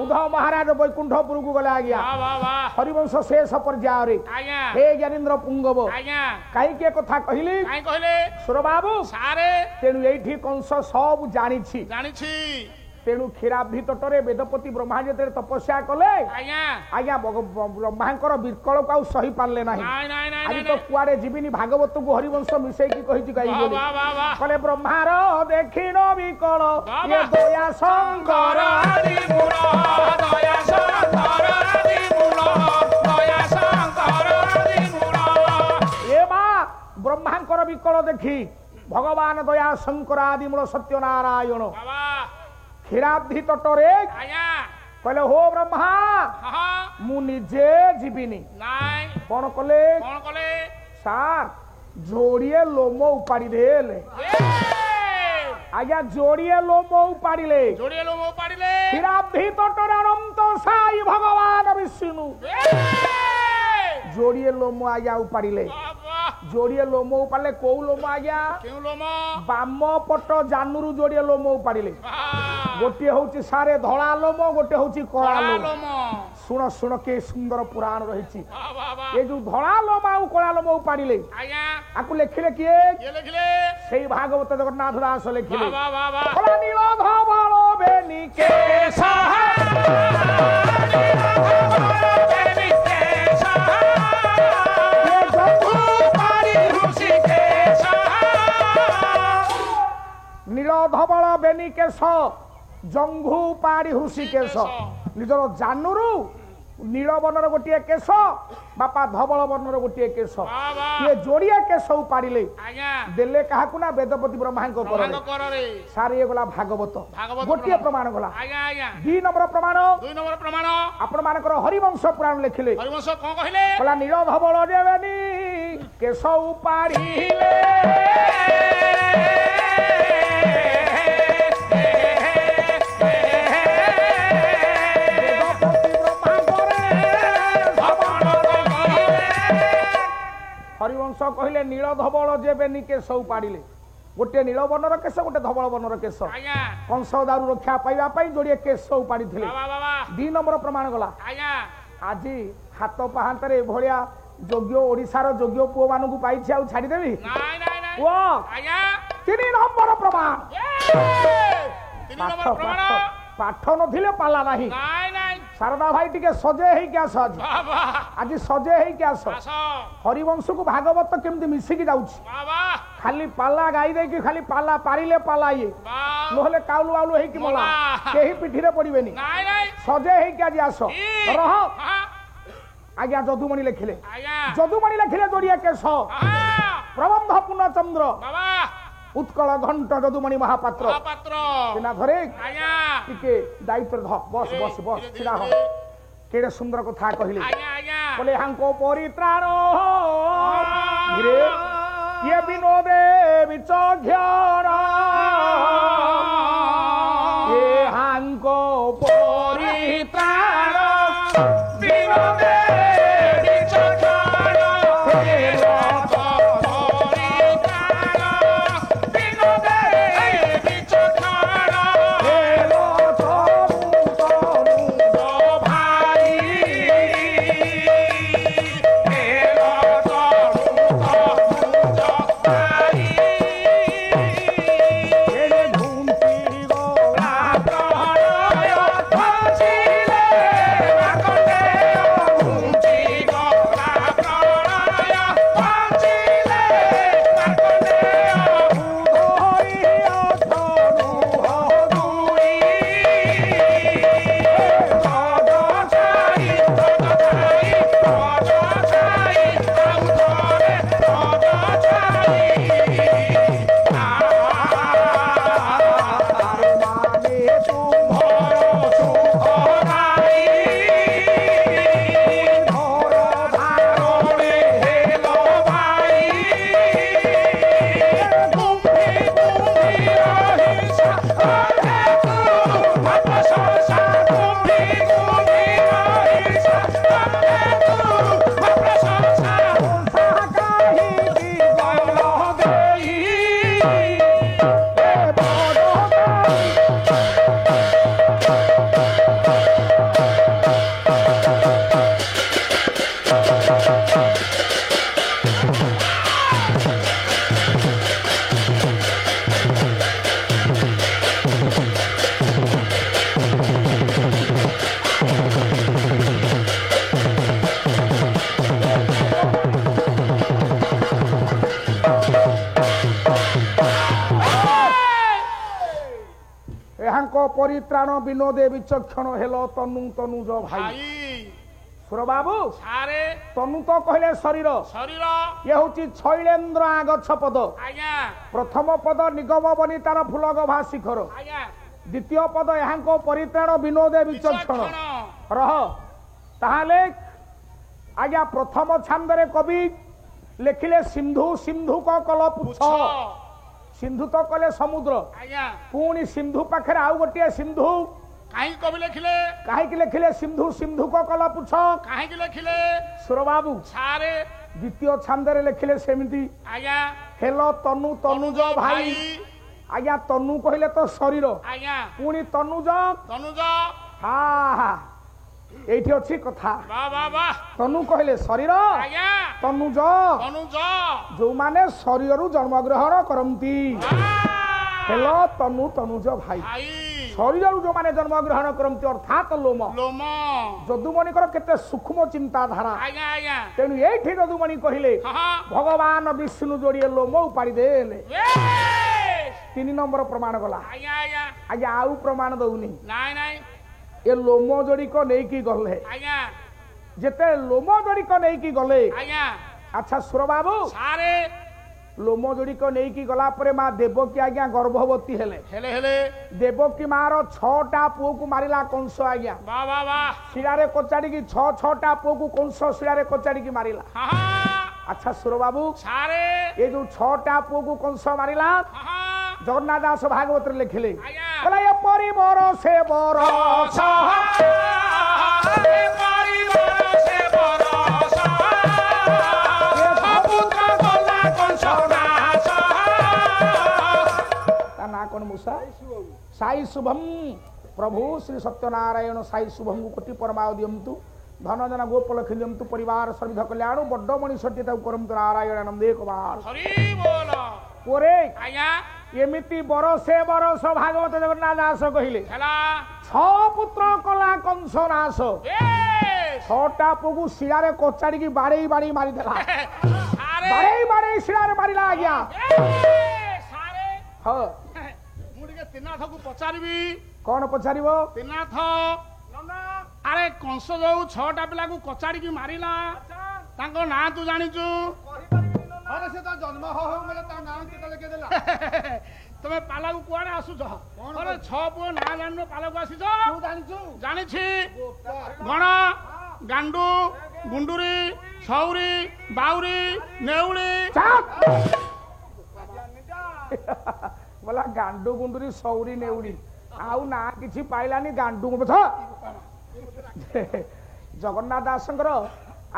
ଉଦ୍ଧବ ମହାରାଜ ବୈକୁଣ୍ଠପୁରକୁ ଗଲେ ଆଜ୍ଞା ହରିବଂଶ ଶେଷ ପର୍ଯ୍ୟାୟରେ ହେ ଜ୍ଞାନେନ୍ଦ୍ର ପୁଙ୍ଗବ କାହିଁକି କଥା କହିଲି ସୁର ବାବୁ ତେଣୁ ଏଇଠି କଂସ ସବୁ ଜାଣିଛି ତେଣୁ କ୍ଷୀରାବ୍ଧି ତଟରେ ବେଦପତି ବ୍ରହ୍ମା ଯେତେବେଳେ ତପସ୍ୟା କଲେ ଆଜ୍ଞା ବ୍ରହ୍ମାଙ୍କର ବିକଳକୁ ଆଉ ସହି ପାରିଲେ ନାହିଁ ଆଜି ତ କୁଆଡେ ଯିବିନି ଭାଗବତକୁ ହରିବଂଶ ମିଶେଇକି କହିଛି ଗାଇବି କହିଲେ ବ୍ରହ୍ମାର ଦେଖିନ ବିକଳ ଦୟା ଶଙ୍କର ଏ ମା ବ୍ରହ୍ମାଙ୍କର ବିକଳ ଦେଖି ଭଗବାନ ଦୟା ଶଙ୍କର ଆଦି ମୂଳ ସତ୍ୟନାରାୟଣ କ୍ଷୀରାବ୍ଧି ତଟରେ କହିଲେ ହୋ ବ୍ରହ୍ମା ମୁଁ ନିଜେ ଯିବିନି କଣ କଲେ ସାର୍ ଯୋଡ଼ିଏ ଲୋମ ଉପାଡ଼ି ଦେଲେ আজ্ঞা জড়িয়ে লোম উপাড়িলে জড়িয়ে লোম উপাড়িলে ক্ষীরাব্ধি তটরে অনন্ত সাই ভগবান বিষ্ণু জড়িয়ে লোম আজ্ঞা উপাড়িলে জড়িয়ে লোম উপাড়িলে কোউ লোম আজ্ঞা কেউ লোম বাম পট জানুরু জড়িয়ে লোম উপাড়িলে গোটিଏ হଉଛି ସାରେ ଧଳା ଲୋମ ଗୋଟେ ହଉଛି କଳା ଲୋମ ଶୁଣ ଶୁଣ କି ସୁନ୍ଦର ପୁରାଣ ରହିଛି ଏ ଯୋଉ ଧଳା ଲୋମ ଆଉ କଳା ଲୋମ ଉପାଡ଼ିଲେ ଆକୁ ଲେଖିଲେ କିଏ ସେଇ ଭାଗବତ ଜଗନ୍ନାଥ ଦାସ ଲେଖିଲେ ନୀଳ ଧବଳ ବେନି କେଶ ନୀଳ ଧବଳ ବେନି କେଶ ଜଙ୍ଘୁ ପାଡ଼ି ହୃଷିକେଶ ନିଜର ଜାନୁରୁ ନୀଳ ବର୍ଣ୍ଣର ଗୋଟିଏ କେଶ ବାପା ଧବଳ ବର୍ଣ୍ଣର ଗୋଟିଏ କେଶ କିଏ ଯୋଡ଼ିଏ କେଶ ଉପାଡ଼ିଲେ ଦେଲେ କାହାକୁ ନା ବେଦପତି ବ୍ରହ୍ମାଙ୍କ କରରେ ସାର ଇଏ ଗଲା ଭାଗବତ ଗୋଟିଏ ପ୍ରମାଣ ଗଲା 2 ନମ୍ବର ପ୍ରମାଣ ଆପଣ ମାନଙ୍କର ହରିବଂଶ ପୁରାଣ ଲେଖିଲେ କହିଲା ନୀଳ ଧବଳ ଦେବେନି କେଶ ଉପାଡ଼ିଲେ হরিবংশ কহিলে নীল ধবল যেবেনি কেশ উপাড়িলে গোটে নীল বর্ণর কেশ গোটে ধবল বর্ণর কেশ কংস দারু রক্ষা পাইবা পাই যোড়িয়ে কেশ উপাড়িলে 2 নম্বর প্রমাণ গলা আজি হাত পাহান্তারে এভଳିଆ যোগ্য ওড়িশার যোগ্য পুଅ ମାନଙ୍କୁ পাইছি ଆଉ ছাড়িদেবি পুଅ 3 নম্বর প্রমাণ পাঠ নথিলে পালা নাহি शारदा भाई टिके सजे ହେଇକି ଆସ ଆଜି ସजे ହେଇକି ଆସ ହରିବଂଶକୁ ଭାଗବତ କେମିତି ମିଶିକି ଯାଉଛି ଖାଲି ପାଲା ଗାଇ ଦେଇକି ଖାଲି ପାଲା ପାରିଲେ ପାଲା ଇଏ ନହେଲେ କାଉଲୁ ଆଉଲୁ ହେଇକି ମଲା କେହି ପିଠିରେ ପଡ଼ିବେନି ସଜେ ହେଇକି ଆଜି ଆସ ରହ ଆଜ୍ଞା ଯଦୁମଣି ଲେଖିଲେ ଯୋଡ଼ିଏ କେଶ ପ୍ରବନ୍ଧ ପୂର୍ଣ୍ଣଚନ୍ଦ୍ର उत्कल घंट जदुमणि महापात्र सिना धरे टिके दायित्व ध बस बस बस छिड़ा हो केड़े सुंदर कथा कहिले बोले हांको परित्राण रे ये विनोदे विचक्षण ये हांको परित्राण विनोदे परित्राण विनोदे विचक्षण हेलो तनु तनुज भाई सुर बाबू तनु तो कहले शरीर ये होची शैलेन्द्र आगछ पद प्रथम पद निगम बनितार फूलगभा शिखर द्वितीय पद यहाँ परित्राण विनोदे विचक्षण रह ताहले आज्ञा प्रथम छांदरे कवि लेखिले सिंधु सिंधु को कल पुछ ସିନ୍ଧୁ ତ କଲେ ସମୁଦ୍ର ଆଜ୍ଞା ପୁଣି ସିନ୍ଧୁ ପାଖରେ ଆଉ ଗୋଟିଏ ସିନ୍ଧୁ କାହିଁ କବି ଲେଖିଲେ କାହିଁକି ଲେଖିଲେ ସିନ୍ଧୁ ସିନ୍ଧୁକ କଲ ପୁଛ କାହିଁକି ଲେଖିଲେ ସୁରବାବୁ ସାରେ ଦ୍ୱିତୀୟ ଛାନ୍ଦରେ ଲେଖିଲେ ସେମିତି ଆଜ୍ଞା ହେଲ ତନୁ ତନୁଜ ଭାଇ ଆଜ୍ଞା ତନୁ କହିଲେ ତ ଶରୀର ଆଜ୍ଞା ପୁଣି ତନୁଜ ତନୁଜ ହା ହା ଏଇଠି ଅଛି କଥା ବା ବା ବା ତନୁ କହିଲେ ଶରୀର ଆଜ୍ଞା ତନୁଜ ତନୁଜ ଯୋଉମାନେ ଶରୀରରୁ ଜନ୍ମଗ୍ରହଣ କରନ୍ତି ହେଲ ତନୁ ତନୁଜ ଭାଇ ଭାଇ ଶରୀରରୁ ଯୋଉମାନେ ଜନ୍ମଗ୍ରହଣ କରନ୍ତି ଅର୍ଥାତ ଲୋମ ଲୋମ ଯଦୁମଣିଙ୍କର କେତେ ସୂକ୍ଷ୍ମ ଚିନ୍ତାଧାରା ଆଜ୍ଞା ଆଜ୍ଞା ତେଣୁ ଏଇଠି ଯଦୁମଣି କହିଲେ ହଁ ଭଗବାନ ବିଷ୍ଣୁ ଯୋଡ଼ିଏ ଲୋମ ଉପାଡ଼ି ଦେଲେ ବେଶ 3 ନମ୍ବର ପ୍ରମାଣ ଗଲା ଆଜ୍ଞା ଆଜ୍ଞା ଆଜ୍ଞା ଆଉ ପ୍ରମାଣ ଦଉନି ନାଇଁ ନାଇଁ ଏ ଲୋମ ଯୋଡ଼ିକ ନେଇକି ଗଲେ ଆଜ୍ଞା ଯେତେ ଲୋମ ଯୋଡ଼ିକ ନେଇକି ଗଲେ ଆଜ୍ଞା ଆଚ୍ଛା ସୁରବାବୁ ସାରେ ଲୋମ ଯୋଡ଼ିକ ନେଇକି ଗଲା ପରେ ମା ଦେବକୀ ଆଜ୍ଞା ଗର୍ଭବତୀ ହେଲେ ହେଲେ ହେଲେ ଦେବକୀ ମାର 6ଟା ପୁଅକୁ ମାରିଲା କଂସ ଆଜ୍ଞା ବା ବା ବା ଶିଳାରେ କଚାଡ଼ିକି 6ଟା ପୁଅକୁ କଂସ ଶିଳାରେ କଚାଡ଼ିକି ମାରିଲା ହଁ ଆଚ୍ଛା ସୁରବାବୁ ସାରେ ଏ ଯୋଉ 6ଟା ପୁଅକୁ କଂସ ମାରିଲା ହଁ ଜଗନ୍ନାଥ ଦାସ ଭାଗବତରେ ଲେଖିଲେ ଆଜ୍ଞା କହିଲା ଏପରି ବରଷେ ବରଷ ତା ନାଁ କଣ ମୂଷା ସାଇ ଶୁଭମ ପ୍ରଭୁ ଶ୍ରୀ ସତ୍ୟନାରାୟଣ ସାଇ ଶୁଭମକୁ କୋଟି ପରମାୟ ଦିଅନ୍ତୁ ଧନ ଜନ ଗୋପଲକ୍ଷ୍ମୀ ଦିଅନ୍ତୁ ପରିବାର ସର୍ବିଧ କଲ୍ୟାଣ ବଡ ମଣିଷଟି ତାକୁ କରନ୍ତୁ ନାରାୟଣ ନନ୍ଦେ କୁମାର ପରେ ଆଜ୍ଞା ଏମିତି ବରଷେ ବରଷ ଭାଗବତ ଜଗନ୍ନାଥ ଦାସ କହିଲେ ହେଲା 6 ପୁତ୍ର କଲା କଂସ ନାଶ ବେଶ 6ଟା ପୁଅକୁ ଶିଳାରେ କଚାଡ଼ିକି ବାଡେଇ ବାଡେଇ ମାରିଦେଲା ସାରେ ବାଡେଇ ବାଡେଇ ଶିଳାରେ ମାରିଲା ଆଜ୍ଞା ସାରେ ହଁ ମୁଁ ଟିକେ ତ୍ରିନାଥକୁ ପଚାରିବି କଣ ପଚାରିବ ତ୍ରିନାଥ ଆରେ କଂସ ଯୋଉ 6ଟା ପିଲାକୁ କଚାଡ଼ିକି ମାରିଲା ତାଙ୍କ ନାଁ ତୁ ଜାଣିଛୁ ତମେ ପାଲାକୁ କୁଆଡେ ଆସୁଛ 6 ପୁଅ ନାଁ ଜାଣିନ ପାଲାକୁ ଆସିଛ ଜାଣିଛି ଗଣ ଗାଣ୍ଡୁ ଗୁଣ୍ଡୁରି ସଉରି ବାଉରି ନେଉଳି ବୋଲା ଗାଣ୍ଡୁ ଗୁଣ୍ଡୁରି ସଉରି ନେଉଳି ଆଉ ନା କିଛି ପାଇଲାନି ଗାଣ୍ଡୁ ବୋଧ ଜଗନ୍ନାଥ ଦାସଙ୍କର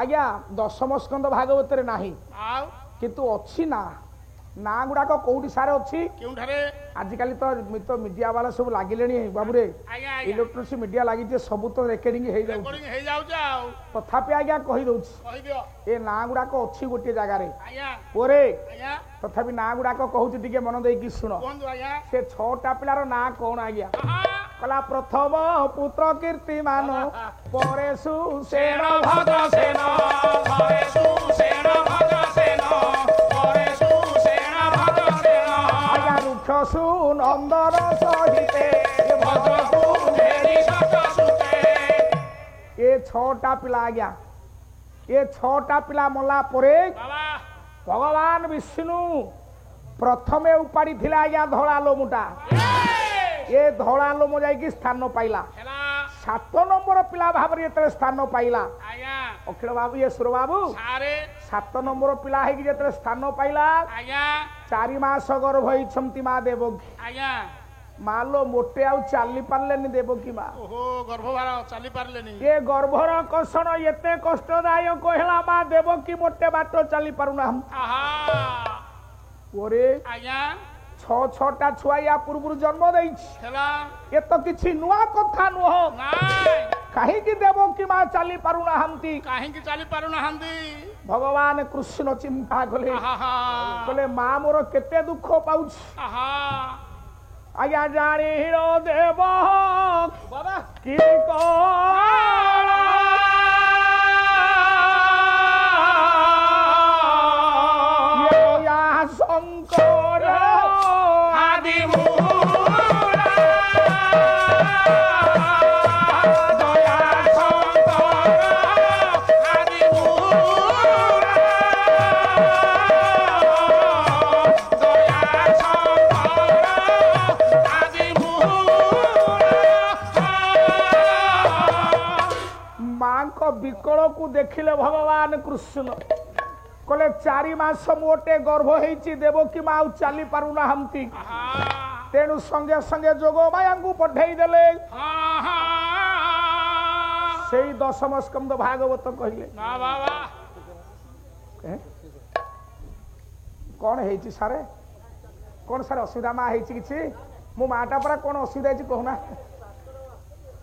ଆଜ୍ଞା 10ମ ସ୍କନ୍ଧ ଭାଗବତରେ ନାହିଁ ଆଉ କିନ୍ତୁ ଅଛି ନା ଗୁଡାକ କୋଉଠି ସାରେ ଅଛି କେଉଁଠାରେ ଆଜିକାଲି ତ ମିଡିଆ ବାଲା ସବୁ ଲାଗିଲେଣି ବାବୁରେ ଆଜ୍ଞା ଇଲେକ୍ଟ୍ରୋନିକ୍ସ ମିଡିଆ ଲାଗିଛି ସବୁ ତ ରେକର୍ଡିଂ ହେଇଯାଉଛି ହେଇଯାଉଛି ଆଉ ତଥାପି ଆଜ୍ଞା କହିଦଉଛି କହିଦିଅ ଏ ନାଁ ଗୁଡାକ ଅଛି ଗୋଟିଏ ଜାଗାରେ ଆଜ୍ଞା ପରେ ଆଜ୍ଞା ତଥାପି ନାଁ ଗୁଡାକ କହୁଛି ଟିକେ ମନ ଦେଇକି ଶୁଣ କୁହନ୍ତୁ ଆଜ୍ଞା ସେ 6ଟା ପିଲାର ନାଁ କଣ ଆଜ୍ଞା କଲା ପ୍ରଥମ ପୁତ୍ର କୀର୍ତ୍ତିମାନ ପରେ ସୁସେନ ଭଦ୍ରସେନ ପରେ ସୁସେନ ଭଦ୍ରସେନ ପରେ ସୁସେନ ଭଦ୍ରସେନ ଆଜ୍ଞା ରୁକ୍ଷ ସୁନନ୍ଦନ ସହିତେ ଭଦ୍ରକୁ ନେଇ ସତ ସୁତେ ଏ 6ଟା ପିଲା ଆଜ୍ଞା ଏ 6ଟା ପିଲା ମଲା ପରେ ବାବା ଭଗବାନ ବିଷ୍ଣୁ ପ୍ରଥମେ ଉପାଡ଼ି ଥିଲା ଆଜ୍ଞା ଧଳା ଲୋମଟା ଏ ଧଳା ଲୋମ ଯାଇକି ସ୍ଥାନ ପାଇଲା ହେଲା 7 ନମ୍ବର ପିଲା ଭାବରେ ଯେତେବେଳେ ସ୍ଥାନ ପାଇଲା ଆଜ୍ଞା ଅଖିଳ ବାବୁ ଏ ସୁର ବାବୁ ସାରେ 7 ନମ୍ବର ପିଲା ହେଇକି ଯେତେବେଳେ ସ୍ଥାନ ପାଇଲା ଆଜ୍ଞା 4 ମାସ ଗର୍ଭ ହେଇଛନ୍ତି ମା ଦେବକୀ ଆଜ୍ଞା ମା ଲୋ ମୋଟେ ଆଉ ଚାଲି ପାରିଲେନି ଦେବକୀ ମା ଓହୋ ଗର୍ଭଭାର ଚାଲି ପାରିଲେନି ଏ ଗର୍ଭର କଷଣ ଏତେ କଷ୍ଟଦାୟକ ହେଲା ମା ଦେବକୀ ମୋଟେ ବାଟ ଚାଲି ପାରୁନାହାନ୍ତି ଆହା ପରେ ଆଜ୍ଞା 6ଟା ଛୁଆ ୟା ପୂର୍ବରୁ ଜନ୍ମ ଦେଇଛି ହେଲା ଏ ତ କିଛି ନୂଆ କଥା ନୁହଁ ନାଇଁ କାହିଁକି ଦେବକୀ ମା ଚାଲି ପାରୁନାହାନ୍ତି କାହିଁକି ଚାଲି ପାରୁନାହାନ୍ତି ଭଗବାନ କୃଷ୍ଣ ଚିନ୍ତା କଲେ ଆହା କହିଲେ ମା ମୋର କେତେ ଦୁଃଖ ପାଉଛି ଆହା ଆଜ୍ଞା ଜାଣିର ଦେବ ବାବା କି କଣ ଶଙ୍କର ଆଦି ମାଙ୍କ ବିକଳକୁ ଦେଖିଲେ ଭଗବାନ କୃଷ୍ଣ कले 4 मास मोटे गर्भ होईची देवकी माँ चली पारु नाहंती तेणु संगे संगे जोग माया को पठेई देले सेई दशम स्कंद भागवत कहले कौन है सारे कौन सारे असुविधा माँ है किसी मो माटा परा कौन असुविधा है कहना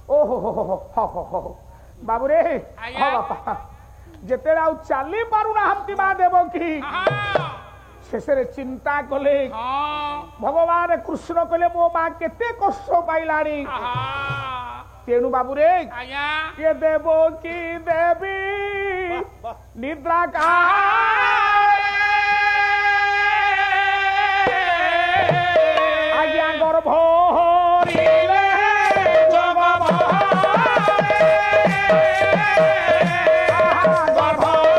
ओहो हो हो हो हो हो बाबू रे हाँ बापा जेते आउ चली पारु नाहंती माँ देवकी शेषे चिंता कले भगवान कृष्ण कले मो माँ केते कष्ट पाइलानी तेणु बाबू रे ये देवकी देवी निद्रा का आज्ञा गर्भ हरिले जग गर्भ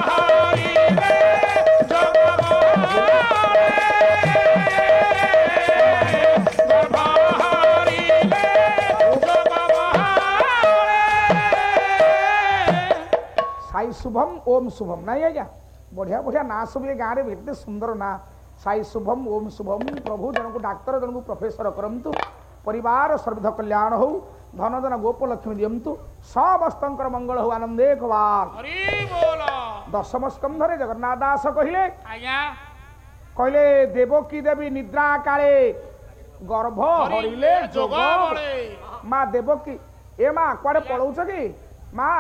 हरिले जग गर्भ हरिले जग साई शुभम ओम शुभम नहीं आज्ञा बढ़िया बढ़िया ना सब ये गाँव में एते सुंदर ना साई शुभम ओम शुभम प्रभु जन को डाक्तर जन को प्रोफेसर करंतु परिवार सर्वध कल्याण हो धन धन गोप लक्ष्मी दियंतु समस्तर मंगल हो आनंदे कबार दशम स्कंध रे जगन्नाथ दास कहले कहले देवकी देवी निद्रा काले गर्भ हरिले जोग माँ देवकी ए माँ कुआडे पळौछ कि माँ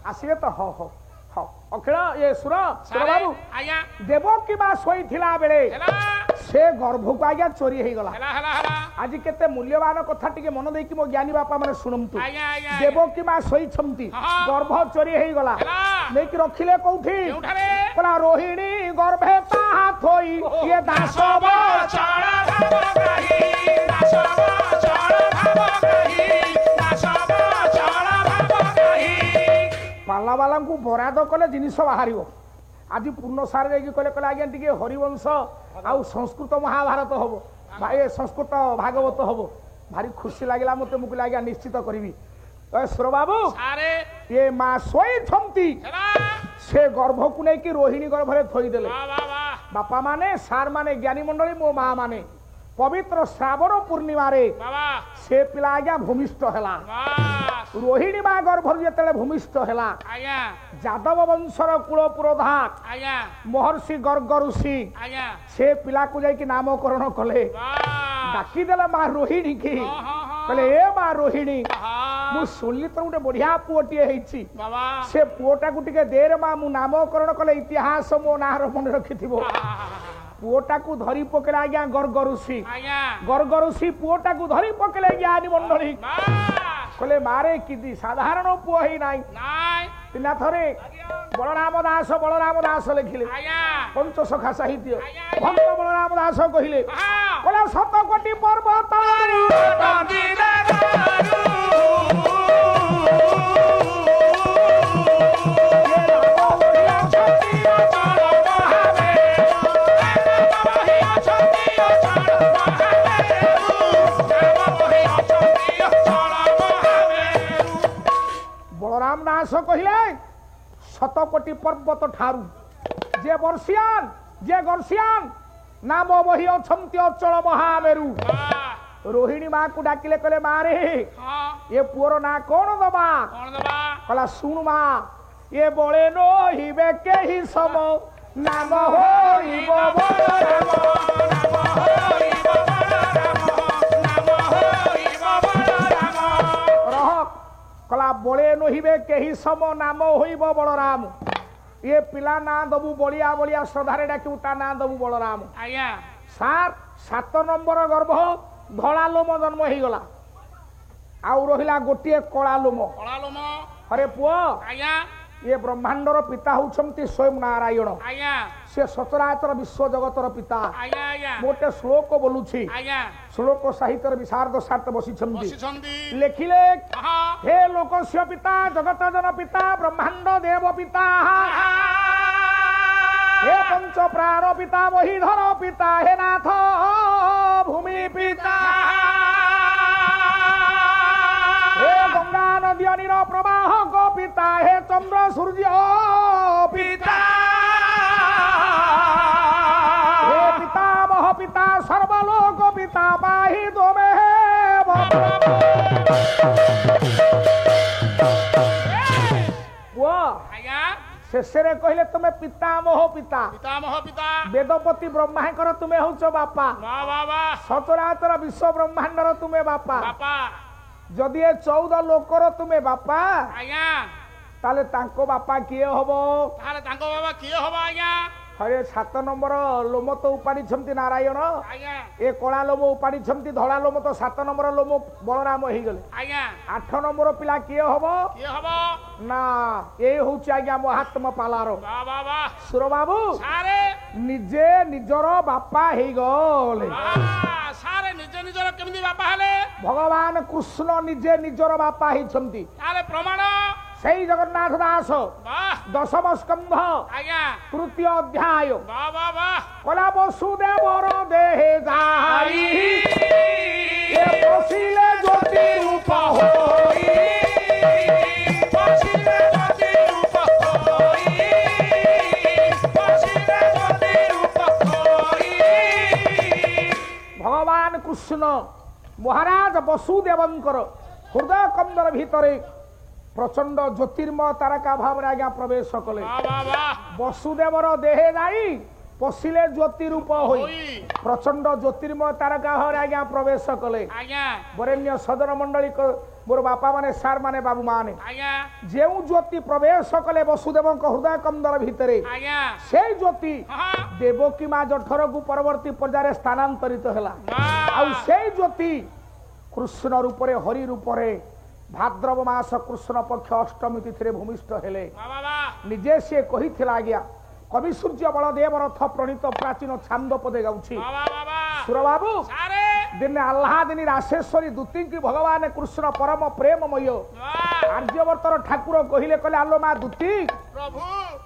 आसिए तो हो हो हो अखिल ये सुर बाबू देवकी माँ शोई बेले से गर्भ को आज्ञा चोरी हो गला आज केते मूल्यवान कथा टिके मन देकी मो ज्ञानी बापा माने सुनंतु देवकी माँ शोई छमती गर्भ चोरी हो गला लेकि रखिले कोठी कला रोहिणी गर्भे ताहा थोई ये दास बचड़ भाव कही दास बचड़ भाव कही दास बचड़ भाव कही पाला वाला को बराद कले जिनिस बाहर आज पूर्ण सार कहले कहले आज्ञा टी हरिवंश आउ संस्कृत महाभारत हम भाई संस्कृत भागवत हम भारी खुशी लगे मत मुझे आज्ञा निश्चित करी सुर बाबू ये माँ शोई से गर्भ को लेकिन रोहिणी गर्भ में थईदेले बापा माने सार माने ज्ञानी मंडली मो माँ माने पवित्र श्रावण पूर्णिमा रे से पिला आज्ञा भूमिष्ठ है रोहिणी माँ गर्भ जो भूमिष्ठ है जादव वंशर कुल पुरोधा महर्षि गर्ग ऋषि से पिला को जाकि नामकरण कले डाकीदेले माँ रोहिणी की कहले ए माँ रोहिणी मु सुनली तो गोटे बढ़िया पुओटे से पुओटा को टिके देर माँ मु नामकरण कले इतिहास मो ना मन रखि पुओटा को धरी पकेले आज्ञा गर्ग ऋषि पुओटा को धरी पकेले ज्ञानी मंडली कहले मारे कि साधारण पुओ ही नाई तिना थरे बलराम दास लिखिले पंचसखा साहित्य भक्त बलराम दास कहिले कहले 7 कोटी पर्वत बलराम दास कहले 7 कोटी पर्वत ठारू जे वर्षियान जे गर्षियान नाम बही अछंती अचल महामेरु रोहिणी माँ को डाकिले कहले मारे ये पुअर ना कौन दबा कहला सुन माँ ये बड़े नहिबे केहि सम नाम होइब बलराम नाम होइब बलराम रह कहला बड़े नहिबे केहि सम नाम होइब बलराम ये पिला ना दबु बलिया बलिया श्रद्धारे डाकू ता ना दबु बलराम आज्ञा 7 नंबर गर्भ धला लोम जन्म हो गला आउ रहिला गोटे कला लोम अरे पुओ आज्ञा ये ब्रह्मांडर पिता होउछंती स्वयं नारायण आज्ञा से सचराचर विश्व जगतर पिता आज्ञा मोटे श्लोक बोलुछि आज्ञा श्लोक साहित्य विशारद सार्थ बसिछंती लेखिले हे लोकस्य पिता जगत जन पिता ब्रह्मांड देव पिता हे पंच प्राण पिता वही धर पिता हे नाथ भूमि पिता हे गंगा नदी अनिल प्रवाह गो पिता हे चंद्र सूर्य पिता ଆଜ୍ଞା ଶେଷରେ କହିଲେ ତୁମେ ପିତାମହ ପିତା ପିତାମହ ପିତା ବେଦପତି ବ୍ରହ୍ମାଙ୍କର ତୁମେ ହଉଛ ବାପା ବାଃ ବାଃ ବାଃ ସଚରାଚର ବିଶ୍ୱ ବ୍ରହ୍ମାଣ୍ଡର ତୁମେ ବାପା ବାପା ଯଦି ଏ 14 ଲୋକର ତୁମେ ବାପା ଆଜ୍ଞା ତାହେଲେ ତାଙ୍କ ବାପା କିଏ ହବ ତାହେଲେ ତାଙ୍କ ବାବା କିଏ ହବ ଆଜ୍ଞା ହରେ 7 ନମ୍ବର ଲୋମ ତ ଉପାଡ଼ିଛନ୍ତି ନାରାୟଣ ଆଜ୍ଞା ଏ କଳା ଲୋମ ଉପାଡ଼ିଛନ୍ତି ଧଳା ଲୋମ ତ 7 ନମ୍ବର ଲୋମ ବଳରାମ ହେଇଗଲେ ଆଜ୍ଞା 8 ନମ୍ବର ପିଲା କିଏ ହବ କିଏ ହବ ନା ଏ ହଉଛି ଆଜ୍ଞା ମହାତ୍ମା ପାଲାର ବାଃ ବାଃ ବାଃ ସୁର ବାବୁ ସାରେ ନିଜେ ନିଜର ବାପା ହେଇଗଲେ ସାରେ ନିଜ ନିଜର କେମିତି ବାପା ହେଲେ ଭଗବାନ କୃଷ୍ଣ ନିଜେ ନିଜର ବାପା ହେଇଛନ୍ତି ତାହେଲେ ପ୍ରମାଣ ସେଇ ଜଗନ୍ନାଥ ଦାସ ବାଃ 10ମ ସ୍କନ୍ଧ ଆଜ୍ଞା 3ୟ ଅଧ୍ୟାୟ ବାଃ ବାଃ ବାଃ କଲା ବସୁଦେବର ଦେହେ ଯାଇ ଏ ବସିଲେ ଜ୍ୟୋତି ରୂପ ହୋଇ ବସିଲେ ଜ୍ୟୋତି ରୂପ ହୋଇ ବସିଲେ ଜ୍ୟୋତି ରୂପ ହୋଇ ଭଗବାନ କୃଷ୍ଣ ମହାରାଜ ବସୁଦେବଙ୍କର ହୃଦୟ କନ୍ଦର ଭିତରେ ପ୍ରଚଣ୍ଡ ଜ୍ୟୋତିର୍ମୟ ତାରକା ଭାବରେ ଆଜ୍ଞା ପ୍ରବେଶ କଲେ ବାଃ ବାଃ ବାଃ ବସୁଦେବର ଦେହେ ଯାଇ ପଶିଲେ ଜ୍ୟୋତି ରୂପ ହୋଇ ହୋଇ ପ୍ରଚଣ୍ଡ ଜ୍ୟୋତିର୍ମୟ ତାରକା ଭାବରେ ଆଜ୍ଞା ପ୍ରବେଶ କଲେ ଆଜ୍ଞା ବରେଣ୍ୟ ସଦନ ମଣ୍ଡଳୀ ମୋର ବାପା ମାନେ ସାର୍ ମାନେ ବାବୁ ମାନେ ଆଜ୍ଞା ଯେଉଁ ଜ୍ୟୋତି ପ୍ରବେଶ କଲେ ବସୁଦେବଙ୍କ ହୃଦୟ କନ୍ଦର ଭିତରେ ଆଜ୍ଞା ସେଇ ଜ୍ୟୋତି ହଁ ଦେବକୀ ମା ଜଠରକୁ ପରବର୍ତ୍ତୀ ପର୍ଯ୍ୟାୟରେ ସ୍ଥାନାନ୍ତରିତ ହେଲା ବାଃ ଆଉ ସେଇ ଜ୍ୟୋତି କୃଷ୍ଣ ରୂପରେ ହରି ରୂପରେ ଭାଦ୍ରବ ମାସ କୃଷ୍ଣ ପକ୍ଷ ଅଷ୍ଟମୀ ତିଥିରେ ଭୂମିଷ୍ଠ ହେଲେ ବାଃ ବାଃ ବାଃ ନିଜେ ସିଏ କହିଥିଲା ଆଜ୍ଞା କବି ସୂର୍ଯ୍ୟ ବଳଦେବ ରଥ ପ୍ରଣୀତ ପ୍ରାଚୀନ ଛାନ୍ଦ ପଦେ ଗାଉଛି ବାଃ ବାଃ ବାଃ ସୁର ବାବୁ ସାରେ ଦିନେ ଆହ୍ଲାଦିନୀ ରାଶେଶ୍ୱରୀ ଦୂତୀଙ୍କୁ ଭଗବାନ କୃଷ୍ଣ ପରମ ପ୍ରେମମୟ ବାଃ ଆର୍ଯ୍ୟବର୍ତ୍ତର ଠାକୁର କହିଲେ କହିଲେ ଆଲୋ ମା ଦୂତୀ ପ୍ରଭୁ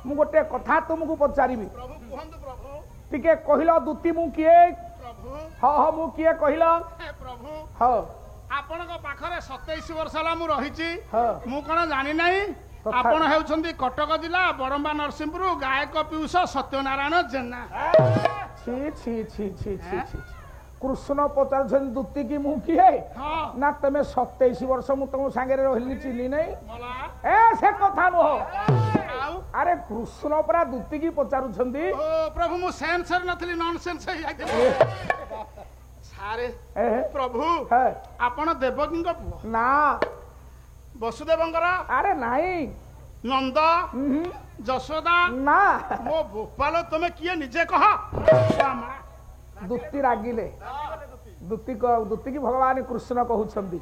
ମୁଁ ଗୋଟେ କଥା ତୁମକୁ ପଚାରିବି ପ୍ରଭୁ କୁହନ୍ତୁ ପ୍ରଭୁ ଟିକେ କହିଲ ଦୂତୀ ମୁଁ କିଏ ପ୍ରଭୁ ହଁ ହଁ ମୁଁ କିଏ କହିଲ ହେ ପ୍ରଭୁ ହଁ ଆପଣଙ୍କ ପାଖରେ 27 ବର୍ଷ ହେଲା ମୁଁ ରହିଛି ହଁ ମୁଁ କଣ ଜାଣି ନାହିଁ ତଥା- ଆପଣ ହେଉଛନ୍ତି କଟକ ଜିଲ୍ଲା ବଡମ୍ବା ନରସିଂହପୁର ଗାୟକ ପିୟୁଷ ସତ୍ୟନାରାୟଣ ଜେନା ଛି ଛି ଛି ଛି ଛି ଛି କୃଷ୍ଣ ପଚାରୁଛନ୍ତି ଦୂତୀ କି ମୁଁ କିଏ ହଁ ନା ତମେ 27 ବର୍ଷ ମୁଁ ତମ ସାଙ୍ଗରେ ରହିଲି ଚିହ୍ନି ନାହିଁ ଭଲ ଏ ସେ କଥା ନୁହଁ ଆଉ ଆରେ କୃଷ୍ଣ ପରା ଦୂତୀ କି ପଚାରୁଛନ୍ତି ଓ ପ୍ରଭୁ ମୁଁ ସେନ୍ସର ନଥିଲି ନନ୍ ସେନ୍ସ ହେଇଯାଇଥିଲି ସାରେ ଏ ପ୍ରଭୁ ହେ, ଆପଣ ଦେବକୀଙ୍କ ପୁଅ ନା ବସୁଦେବଙ୍କର ଆରେ ନାଇଁ ନନ୍ଦ ଉହୁଁ, ଯଶୋଦା ନା ମୋ ଗୋପାଳ ତମେ କିଏ ନିଜେ କହ ଦୂତୀ ରାଗିଲେ ଦୂତୀ କି ଭଗବାନ କୃଷ୍ଣ କହୁଛନ୍ତି